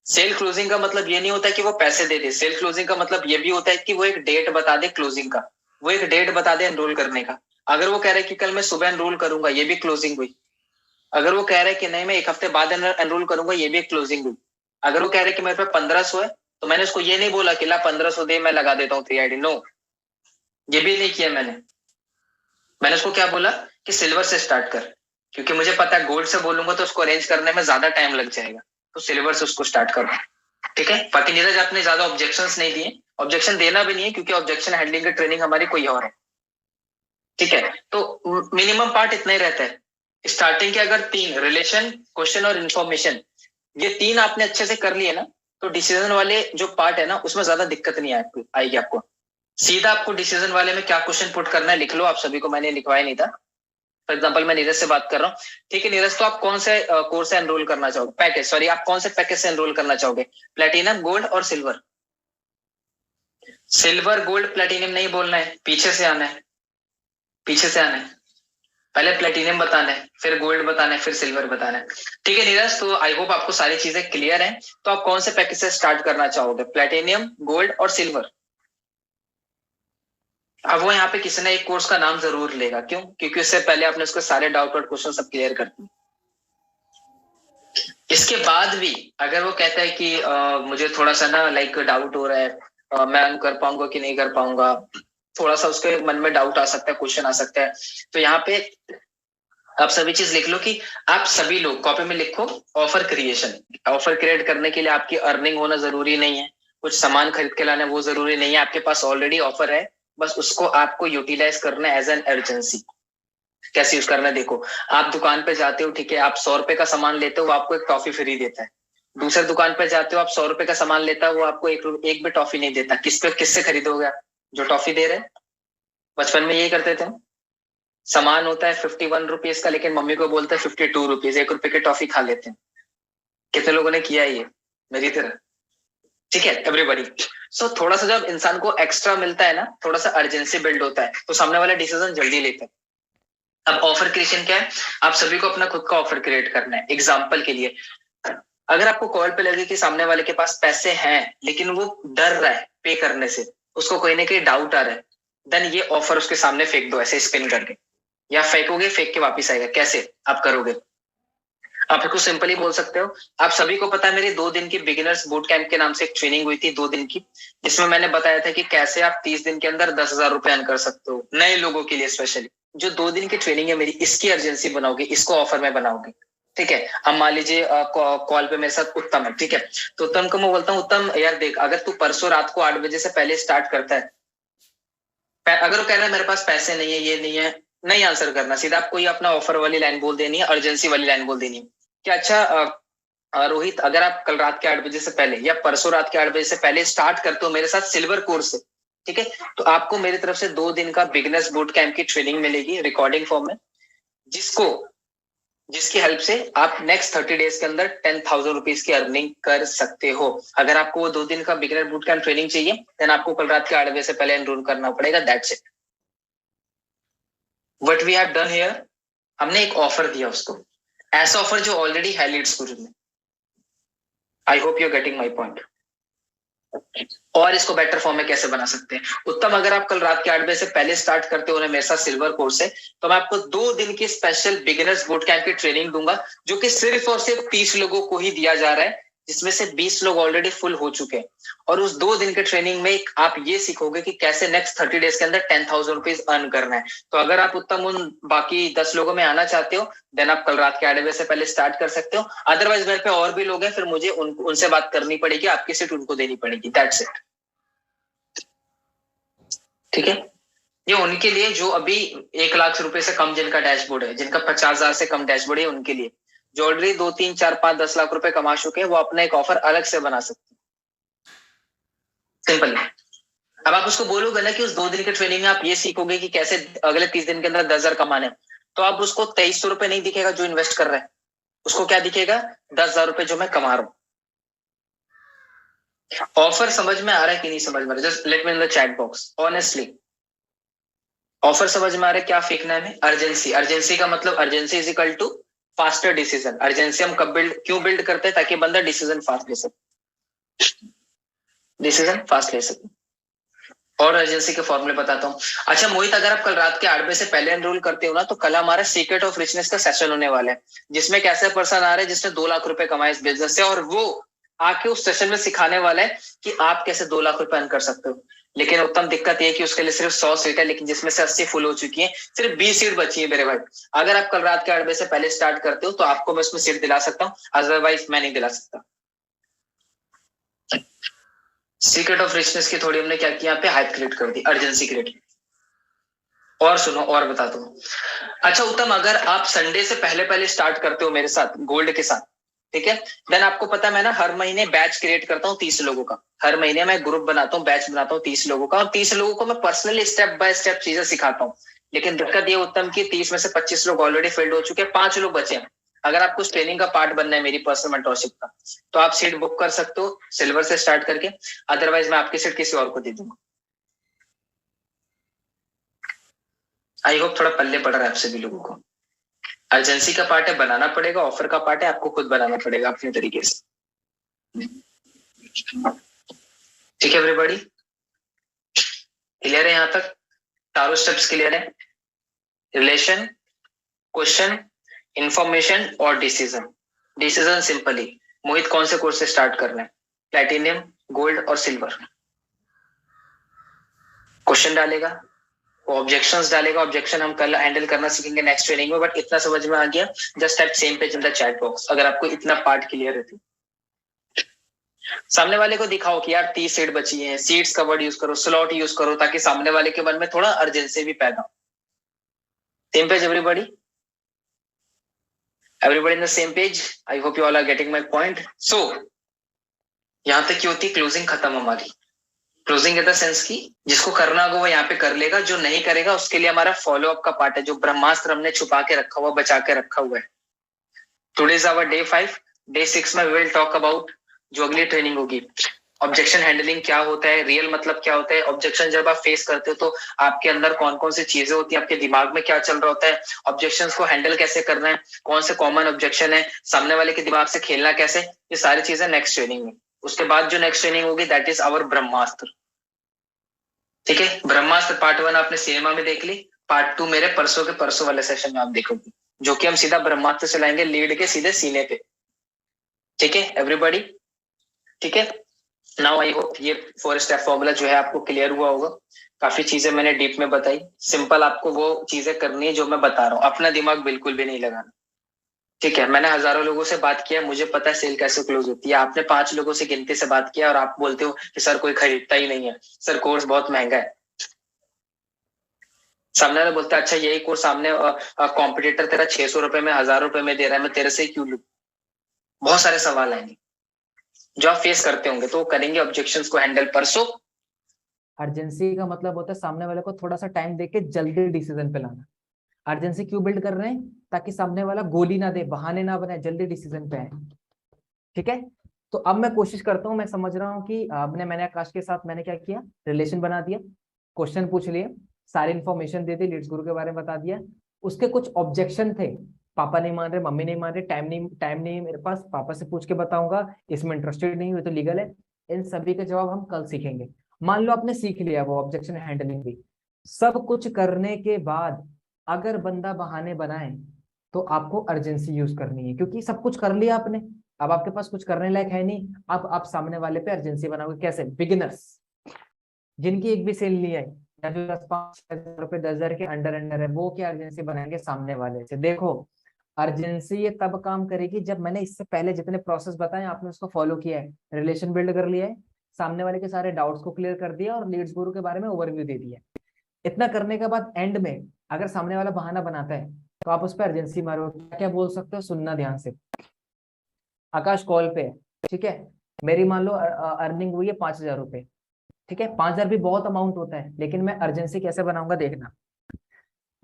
Sale closing का मतलब ये नहीं होता कि वो पैसे दे दे। सेल क्लोजिंग का मतलब ये भी होता है कि वो एक डेट बता दे क्लोजिंग का, वो एक डेट बता दे एनरोल करने का। अगर वो कह रहे कि कल मैं सुबह एनरोल करूंगा, ये भी क्लोजिंग हुई। अगर वो कह रहे कि नहीं मैं 1 हफ्ते बाद एनरोल करूंगा, ये भी एक क्लोजिंग हुई। अगर वो कह रहे कि मेरे पे 1500 है, तो मैंने उसको ये नहीं बोला कि ला 1500 दे मैं लगा देता हूँ 3 ID, नो, ये भी नहीं किया मैंने उसको क्या बोला कि सिल्वर से स्टार्ट कर, क्योंकि मुझे पता है गोल्ड से बोलूंगा तो उसको अरेंज करने में ज्यादा टाइम लग जाएगा, तो सिल्वर से उसको स्टार्ट करो। ठीक है, बाकी नीरज आपने ज्यादा ऑब्जेक्शंस नहीं दिए, ऑब्जेक्शन देना भी नहीं है क्योंकि ऑब्जेक्शन हैंडलिंग की ट्रेनिंग हमारी कोई और है। ठीक है, तो मिनिमम पार्ट इतना ही रहता है स्टार्टिंग के। अगर 3 रिलेशन, क्वेश्चन और इन्फॉर्मेशन, ये 3 आपने अच्छे से कर लिए ना, तो डिसीजन वाले जो पार्ट है ना उसमें ज्यादा दिक्कत नहीं आएगी आपको। सीधा आपको डिसीजन वाले में क्या क्वेश्चन पुट करना है लिख लो। आप सभी को मैंने लिखवाया नहीं था। फॉर एग्जाम्पल मैं नीरज से बात कर रहा हूँ, ठीक है नीरज, तो आप कौन से कोर्स से एनरोल करना चाहोगे, पैकेज, सॉरी, आप कौन से पैकेज से एनरोल करना चाहोगे? प्लेटिनम, गोल्ड और सिल्वर? सिल्वर, गोल्ड, प्लेटिनम नहीं बोलना है, पीछे से आना है, पीछे से आना है। पहले प्लेटिनम बताना है, फिर गोल्ड बताना है, फिर सिल्वर बताना है। ठीक है नीरज, तो आई होप आपको सारी चीजें क्लियर हैं। तो आप कौन से पैकेज से स्टार्ट करना चाहोगे, प्लेटिनियम, गोल्ड और सिल्वर? अब वो यहाँ पे किसी ने एक कोर्स का नाम जरूर लेगा, क्यों? क्योंकि उससे पहले आपने उसके सारे डाउट और क्वेश्चन सब क्लियर कर दिए। इसके बाद भी अगर वो कहता है कि मुझे थोड़ा सा ना लाइक डाउट हो रहा है, मैं कर पाऊंगा कि नहीं कर पाऊंगा, थोड़ा सा उसके मन में डाउट आ सकता है, क्वेश्चन आ सकता है, तो यहाँ पे आप सभी चीज लिख लो कि आप सभी लोग कॉपी में लिखो ऑफर क्रिएशन। ऑफर क्रिएट करने के लिए आपकी अर्निंग होना जरूरी नहीं है, कुछ सामान खरीद के लाना वो जरूरी नहीं है, आपके पास ऑलरेडी ऑफर है, बस उसको आपको यूटिलाइज करना है एज एन अर्जेंसी। कैसे यूज करना है देखो, आप दुकान पे जाते हो, ठीक है, आप 100 रुपए का सामान लेते हो, वो आपको एक टॉफी फ्री देता है। दूसरे दुकान पे जाते हो, आप 100 रुपए का सामान लेता है, वो आपको एक भी टॉफी नहीं देता। किससे खरीदोगे आप? जो टॉफी दे रहे हैं। बचपन में यही करते थे हम। सामान होता है 51 रुपीज का, लेकिन मम्मी को बोलते हैं 52 रुपीज, 1 रुपए की टॉफी खा लेते हैं। कितने लोगों ने किया ये मेरी तरह? ठीक है एवरीबॉडी। सो थोड़ा सा जब इंसान को एक्स्ट्रा मिलता है ना, थोड़ा सा अर्जेंसी बिल्ड होता है, तो सामने वाला डिसीजन जल्दी लेता है। अब ऑफर क्रिएशन क्या है? आप सभी को अपना खुद का ऑफर क्रिएट करना है। एग्जाम्पल के लिए, अगर आपको कॉल पे लगे कि सामने वाले के पास पैसे हैं लेकिन वो डर रहा है पे करने से, उसको कोई ना कोई डाउट आ रहा है, देन ये ऑफर उसके सामने फेंक दो, ऐसे स्पिन करके। या फेंकोगे, फेंक के वापिस आएगा। कैसे आप करोगे? आप इसको सिंपली बोल सकते हो, आप सभी को पता है मेरी 2 दिन की बिगिनर्स बूट कैंप के नाम से एक ट्रेनिंग हुई थी 2 दिन की, जिसमें मैंने बताया था कि कैसे आप 30 दिन के अंदर 10,000 रुपए अर्न कर सकते हो, नए लोगों के लिए स्पेशली। जो 2 दिन की ट्रेनिंग है मेरी, इसकी अर्जेंसी बनाओगे, इसको ऑफर में बनाओगे। ठीक है, अब मान लीजिए कॉल पे मेरे साथ उत्तम है, ठीक है, तो उत्तम को मैं बोलता हूँ, उत्तम यार देख, अगर तू परसों रात को 8 बजे से पहले स्टार्ट करता है, अगर वो कह रहा है मेरे पास पैसे नहीं है, ये नहीं है, नहीं आंसर करना, सीधा आपको ये अपना ऑफर वाली लाइन बोल देनी है, अर्जेंसी वाली लाइन बोल देनी है कि अच्छा रोहित, अगर आप कल रात के 8 बजे से पहले या परसों रात के 8 बजे से पहले स्टार्ट करते हो मेरे साथ सिल्वर कोर्स से, ठीक है, तो आपको मेरी तरफ से 2 दिन का बिगनर्स बूट कैंप की ट्रेनिंग मिलेगी रिकॉर्डिंग फॉर्म में, जिसकी हेल्प से आप नेक्स्ट 30 डेज के अंदर 10,000 रुपीज की अर्निंग कर सकते हो। अगर आपको वो 2 दिन का बिगनर बूट कैंप ट्रेनिंग चाहिए, देन आपको कल रात के 8 बजे से पहले एनरोल करना पड़ेगा। That's it. What we have done here, हमने एक ऑफर दिया उसको, ऐसा ऑफर जो ऑलरेडी है लीड्स गुरु में। I hope you are getting my point. और इसको बेटर फॉर्म में कैसे बना सकते हैं? उत्तम, अगर आप कल रात के 8 बजे से पहले स्टार्ट करते हो ना मेरे साथ सिल्वर कोर्स है, तो मैं आपको 2 दिन की स्पेशल बिगिनर्स बूट कैंप की ट्रेनिंग दूंगा, जो कि सिर्फ और सिर्फ 30 लोगों को ही दिया जा रहा है, जिसमें से 20 लोग ऑलरेडी फुल हो चुके हैं। और उस 2 दिन के ट्रेनिंग में आप ये सीखोगे कि कैसे नेक्स्ट 30 डेज के अंदर 10,000 रुपीज अर्न करना है। तो अगर आप उत्तम उन बाकी 10 लोगों में आना चाहते हो, देन आप कल रात के 8 बजे से पहले स्टार्ट कर सकते हो। अदरवाइज घर पे और भी लोग हैं, फिर मुझे उनसे बात करनी पड़ेगी, आपकी सीट उनको देनी पड़ेगी। That's it. ठीक है, ये उनके लिए जो अभी 1 लाख रुपए से कम जिनका डैशबोर्ड है, जिनका 50,000 से कम डैशबोर्ड है, उनके लिए। जो ऑलरेडी 2, 3, 4, 5, 10 लाख रुपए कमा चुके हैं, वो अपना एक ऑफर अलग से बना सकते हैं। सिंपल। अब आप उसको बोलोगे ना कि उस 2 दिन की ट्रेनिंग में आप ये सीखोगे कि कैसे अगले 30 दिन के अंदर 10,000 कमाने, तो आप उसको 2300 रुपए नहीं दिखेगा जो इन्वेस्ट कर रहा है, उसको क्या दिखेगा? 10,000 रुपए जो मैं कमा रहा हूं। ऑफर समझ में आ रहा है कि नहीं समझ में आ रहा है? Just let me in the chat box honestly. Offer समझ में आ रहा है? क्या फेंकना है? अर्जेंसी। अर्जेंसी का मतलब urgency is equal to faster decision. Urgency हम कब क्यों बिल्ड करते हैं? ताकि बंदा डिसीजन फास्ट ले सके, डिसीजन फास्ट ले सके। और अर्जेंसी के फॉर्मूले बताता हूँ। अच्छा मोहित, अगर आप कल रात के 8 बजे से पहले एनरोल करते हो ना, तो कल हमारा सीक्रेट ऑफ रिचनेस का सेशन होने वाला है, जिसमें एक ऐसा पर्सन आ रहा है जिसने 2 लाख रुपए कमाए इस बिजनेस से, और वो आके उस सेशन में सिखाने वाला है कि आप कैसे 2 लाख रुपए अर्न कर सकते हो। लेकिन उत्तम दिक्कत ये है कि उसके लिए सिर्फ 100 सीट है, लेकिन जिसमें से 80 फुल हो चुकी है, सिर्फ 20 सीट बची है मेरे भाई। अगर आप कल रात के 8 बजे से पहले स्टार्ट करते हो, तो आपको मैं उसमें सीट दिला सकता हूँ, अदरवाइज मैं नहीं दिला सकता। सीक्रेट ऑफ रिचनेस की थोड़ी हमने क्या किया, यहाँ पे हाइप क्रिएट कर दी, अर्जेंसी क्रिएट की। और सुनो, और बता दो। अच्छा उत्तम, अगर आप संडे से पहले स्टार्ट करते हो मेरे साथ गोल्ड के साथ, ठीक है, देन आपको पता है मैं ना हर महीने बैच क्रिएट करता हूँ 30 लोगों का। हर महीने मैं ग्रुप बनाता हूँ, बैच बनाता हूँ 30 लोगों का, और 30 लोगों को मैं पर्सनली स्टेप बाय स्टेप चीजें सिखाता हूँ। लेकिन दिक्कत ये उत्तम की 30 में से 25 लोग ऑलरेडी फील्ड हो चुके हैं, 5 लोग बचे हैं। अगर आपको उस ट्रेनिंग का पार्ट बनना है मेरी पर्सनल मेंटरशिप का, तो आप सीट बुक कर सकते हो सिल्वर से स्टार्ट करके, अदरवाइज मैं आपकी सीट किसी और को दे दूंगा। आई होप थोड़ा पल्ले पड़ रहा है आप सभी लोगों को। अर्जेंसी का पार्ट है, बनाना पड़ेगा, ऑफर का पार्ट है, आपको खुद बनाना पड़ेगा अपने तरीके से। ठीक है एवरीबॉडी, क्लियर है? यहां तक चारों स्टेप्स क्लियर है? रिलेशन, क्वेश्चन, इंफॉर्मेशन और डिसीजन, डिसीजन सिंपल ही, मोहित कौन से कोर्स से स्टार्ट करना है, प्लैटिनियम, गोल्ड और सिल्वर। क्वेश्चन डालेगा, वो ऑब्जेक्शंस डालेगा, ऑब्जेक्शन हम कल हैंडल करना सीखेंगे नेक्स्ट ट्रेनिंग में, बट इतना समझ में आ गया, just type same page in the chat box अगर आपको इतना पार्ट क्लियर है तो। सामने वाले को दिखाओ कि यार 30 सीट बची है, सीट्स का वर्ड यूज करो, स्लॉट यूज करो, ताकि सामने वाले के मन में थोड़ा अर्जेंसी भी पैदा हो। Same page everybody, everybody in the same page, I hope you all are getting my point. So यहां तक क्या होती है, क्लोजिंग खत्म हमारी। क्लोजिंग इन द सेंस की जिसको करना होगा वो यहाँ पे कर लेगा, जो नहीं करेगा उसके लिए हमारा फॉलो अप का पार्ट है, जो ब्रह्मास्त्र हमने छुपा के रखा हुआ, बचा के रखा हुआ है। Today is our day 5। Day 6 में वी विल टॉक अबाउट जो अगली ट्रेनिंग होगी, ऑब्जेक्शन हैंडलिंग क्या होता है, रियल मतलब क्या होता है, ऑब्जेक्शन जब आप फेस करते हो तो आपके अंदर कौन कौन सी चीजें होती है, आपके दिमाग में क्या चल रहा होता है, ऑब्जेक्शंस को हैंडल कैसे करना है, कौन से कॉमन ऑब्जेक्शन है, सामने वाले के दिमाग से खेलना कैसे, ये सारी चीजें नेक्स्ट ट्रेनिंग में। उसके बाद जो नेक्स्ट ट्रेनिंग होगी दैट इज आवर ब्रह्मास्त्र। ठीक है, ब्रह्मास्त्र पार्ट 1 आपने सिनेमा में देख ली, पार्ट 2 मेरे परसों के परसों वाले सेशन में आप देखोगे, जो कि हम सीधा ब्रह्मास्त्र चलाएंगे लीड के सीधे सीने पे। ठीक है एवरीबॉडी, ठीक है। नाउ आई होप ये 4 स्टेप फॉर्मूला जो है आपको क्लियर हुआ होगा। काफी चीजें मैंने डीप में बताई, सिंपल आपको वो चीजें करनी है जो मैं बता रहा हूँ, अपना दिमाग बिल्कुल भी नहीं लगाना। ठीक है, मैंने हजारों लोगों से बात किया, मुझे पता है सेल कैसे क्लोज होती है। आपने 5 लोगों से गिनती से बात किया और आप बोलते हो कि सर कोई खरीदता ही नहीं है, सर कोर्स बहुत महंगा है। सामने वाला बोलता है अच्छा यही कोर्स सामने कॉम्पिटिटर तेरा 600 रुपए में 1000 रुपए में दे रहा है, मैं तेरे से क्यों लूं। बहुत सारे सवाल आएंगे जो आप फेस करते होंगे, तो वो करेंगे ऑब्जेक्शंस को हैंडल। परसों अर्जेंसी का मतलब होता है सामने वाले को थोड़ा सा टाइम देके जल्दी डिसीजन पे लाना। अर्जेंसी क्यों बिल्ड कर रहे हैं, ताकि सामने वाला गोली ना दे, बहाने ना बनाए, जल्दी डिसीजन पे आए। ठीक है, तो अब मैं कोशिश करता हूँ, मैं समझ रहा हूँ कि मैंने आकाश के साथ मैंने क्या किया, रिलेशन बना दिया, क्वेश्चन पूछ लिए, सारी इन्फॉर्मेशन दे दी, लीड्स गुरु के बारे में बता दिया। उसके कुछ ऑब्जेक्शन थे, पापा नहीं मान रहे, मम्मी नहीं मान रहे, टाइम नहीं मेरे पास, पापा से पूछ के बताऊंगा, इसमें इंटरेस्टेड नहीं हुए तो लीगल है। इन सभी के जवाब हम कल सीखेंगे। मान लो आपने सीख लिया वो ऑब्जेक्शन हैंडलिंग भी, सब कुछ करने के बाद अगर बंदा बहाने बनाए तो आपको अर्जेंसी यूज करनी है, क्योंकि सब कुछ कर लिया आपने, अब आपके पास कुछ करने लायक है नहीं। अब आप सामने वाले पे अर्जेंसी बनाओगे कैसे, बिगिनर्स जिनकी एक भी सेल नहीं आई, या जो 10,000 रुपए 10,000 के अंडर है, वो क्या अर्जेंसी बनाएंगे सामने वाले से। देखो अर्जेंसी ये तब काम करेगी जब मैंने इससे पहले जितने प्रोसेस बताए आपने उसको फॉलो किया है, रिलेशन बिल्ड कर लिया है, सामने वाले के सारे डाउट्स को क्लियर कर दिया और लीड्स गुरु के बारे में ओवरव्यू दे दिया। इतना करने के बाद एंड में अगर सामने वाला बहाना बनाता है तो आप उस पर अर्जेंसी मारो। क्या बोल सकते हो, सुनना ध्यान से। आकाश कॉल पे है, ठीक है, मेरी मान लो अर्निंग हुई है 5,000 रुपए, ठीक है, 5,000 भी बहुत अमाउंट होता है, लेकिन मैं अर्जेंसी कैसे बनाऊंगा देखना।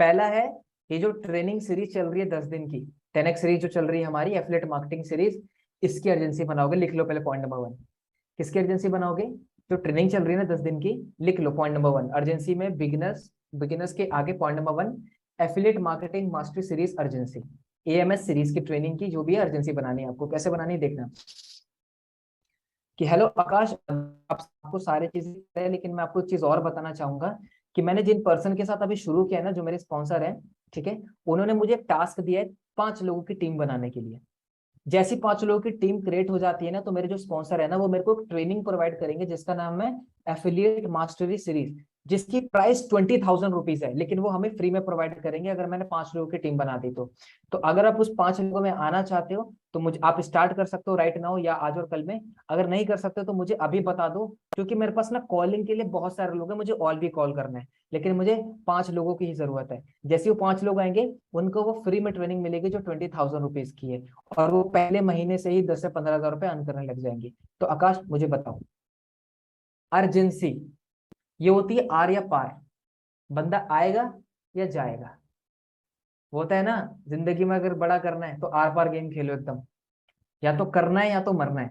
पहला है ये जो ट्रेनिंग सीरीज चल रही है 10 दिन की, 10x सीरीज जो चल रही है हमारी एफिलिएट मार्केटिंग सीरीज, इसकी अर्जेंसी बनाओगे। लिख लो पहले पॉइंट नंबर 1, किसकी अर्जेंसी बनाओगे, जो ट्रेनिंग चल रही है ना 10 दिन की, लिख लो पॉइंट नंबर 1 अर्जेंसी में बिगिनर्स के आगे point number 1 affiliate marketing mastery series urgency, AMS series की ट्रेनिंग की जो भी है अर्जेंसी बनानी है आपको। कैसे बनानी है देखना कि हेलो आकाश, आपको सारी चीजें, लेकिन मैं आपको एक चीज और बताना चाहूंगा कि मैंने जिन पर्सन के साथ अभी शुरू किया है ना, जो मेरे स्पॉन्सर है, ठीक है, उन्होंने मुझे एक टास्क दिया है 5 लोगों की टीम बनाने के लिए। जैसी 5 लोगों की टीम क्रिएट हो जाती है ना, तो मेरे जो स्पॉन्सर है ना, वो मेरे को एक ट्रेनिंग प्रोवाइड करेंगे जिसका नाम है एफिलिएट मास्टरी सीरीज, जिसकी प्राइस 20,000 रुपीज है, लेकिन वो हमें फ्री में प्रोवाइड करेंगे अगर मैंने 5 लोगों की टीम बना दी तो अगर आप उस 5 लोगों में आना चाहते हो तो मुझे आप स्टार्ट कर सकते हो राइट नाउ या आज और कल में। अगर नहीं कर सकते तो मुझे अभी बता दो, क्योंकि मेरे पास ना कॉलिंग के लिए बहुत सारे लोग हैं, मुझे और भी कॉल करना है, लेकिन मुझे 5 लोगों की ही जरूरत है। जैसे वो 5 लोग आएंगे उनको वो फ्री में ट्रेनिंग मिलेगी जो 20,000 रुपीज की है, और वो पहले महीने से ही 10 से 15,000 रुपए अर्न करने लग जाएंगे। तो आकाश मुझे बताओ, अर्जेंसी ये होती है आर या पार, बंदा आएगा या जाएगा, होता है ना जिंदगी में। अगर बड़ा करना है तो आर पार गेम खेलो एकदम, या तो करना है या तो मरना है।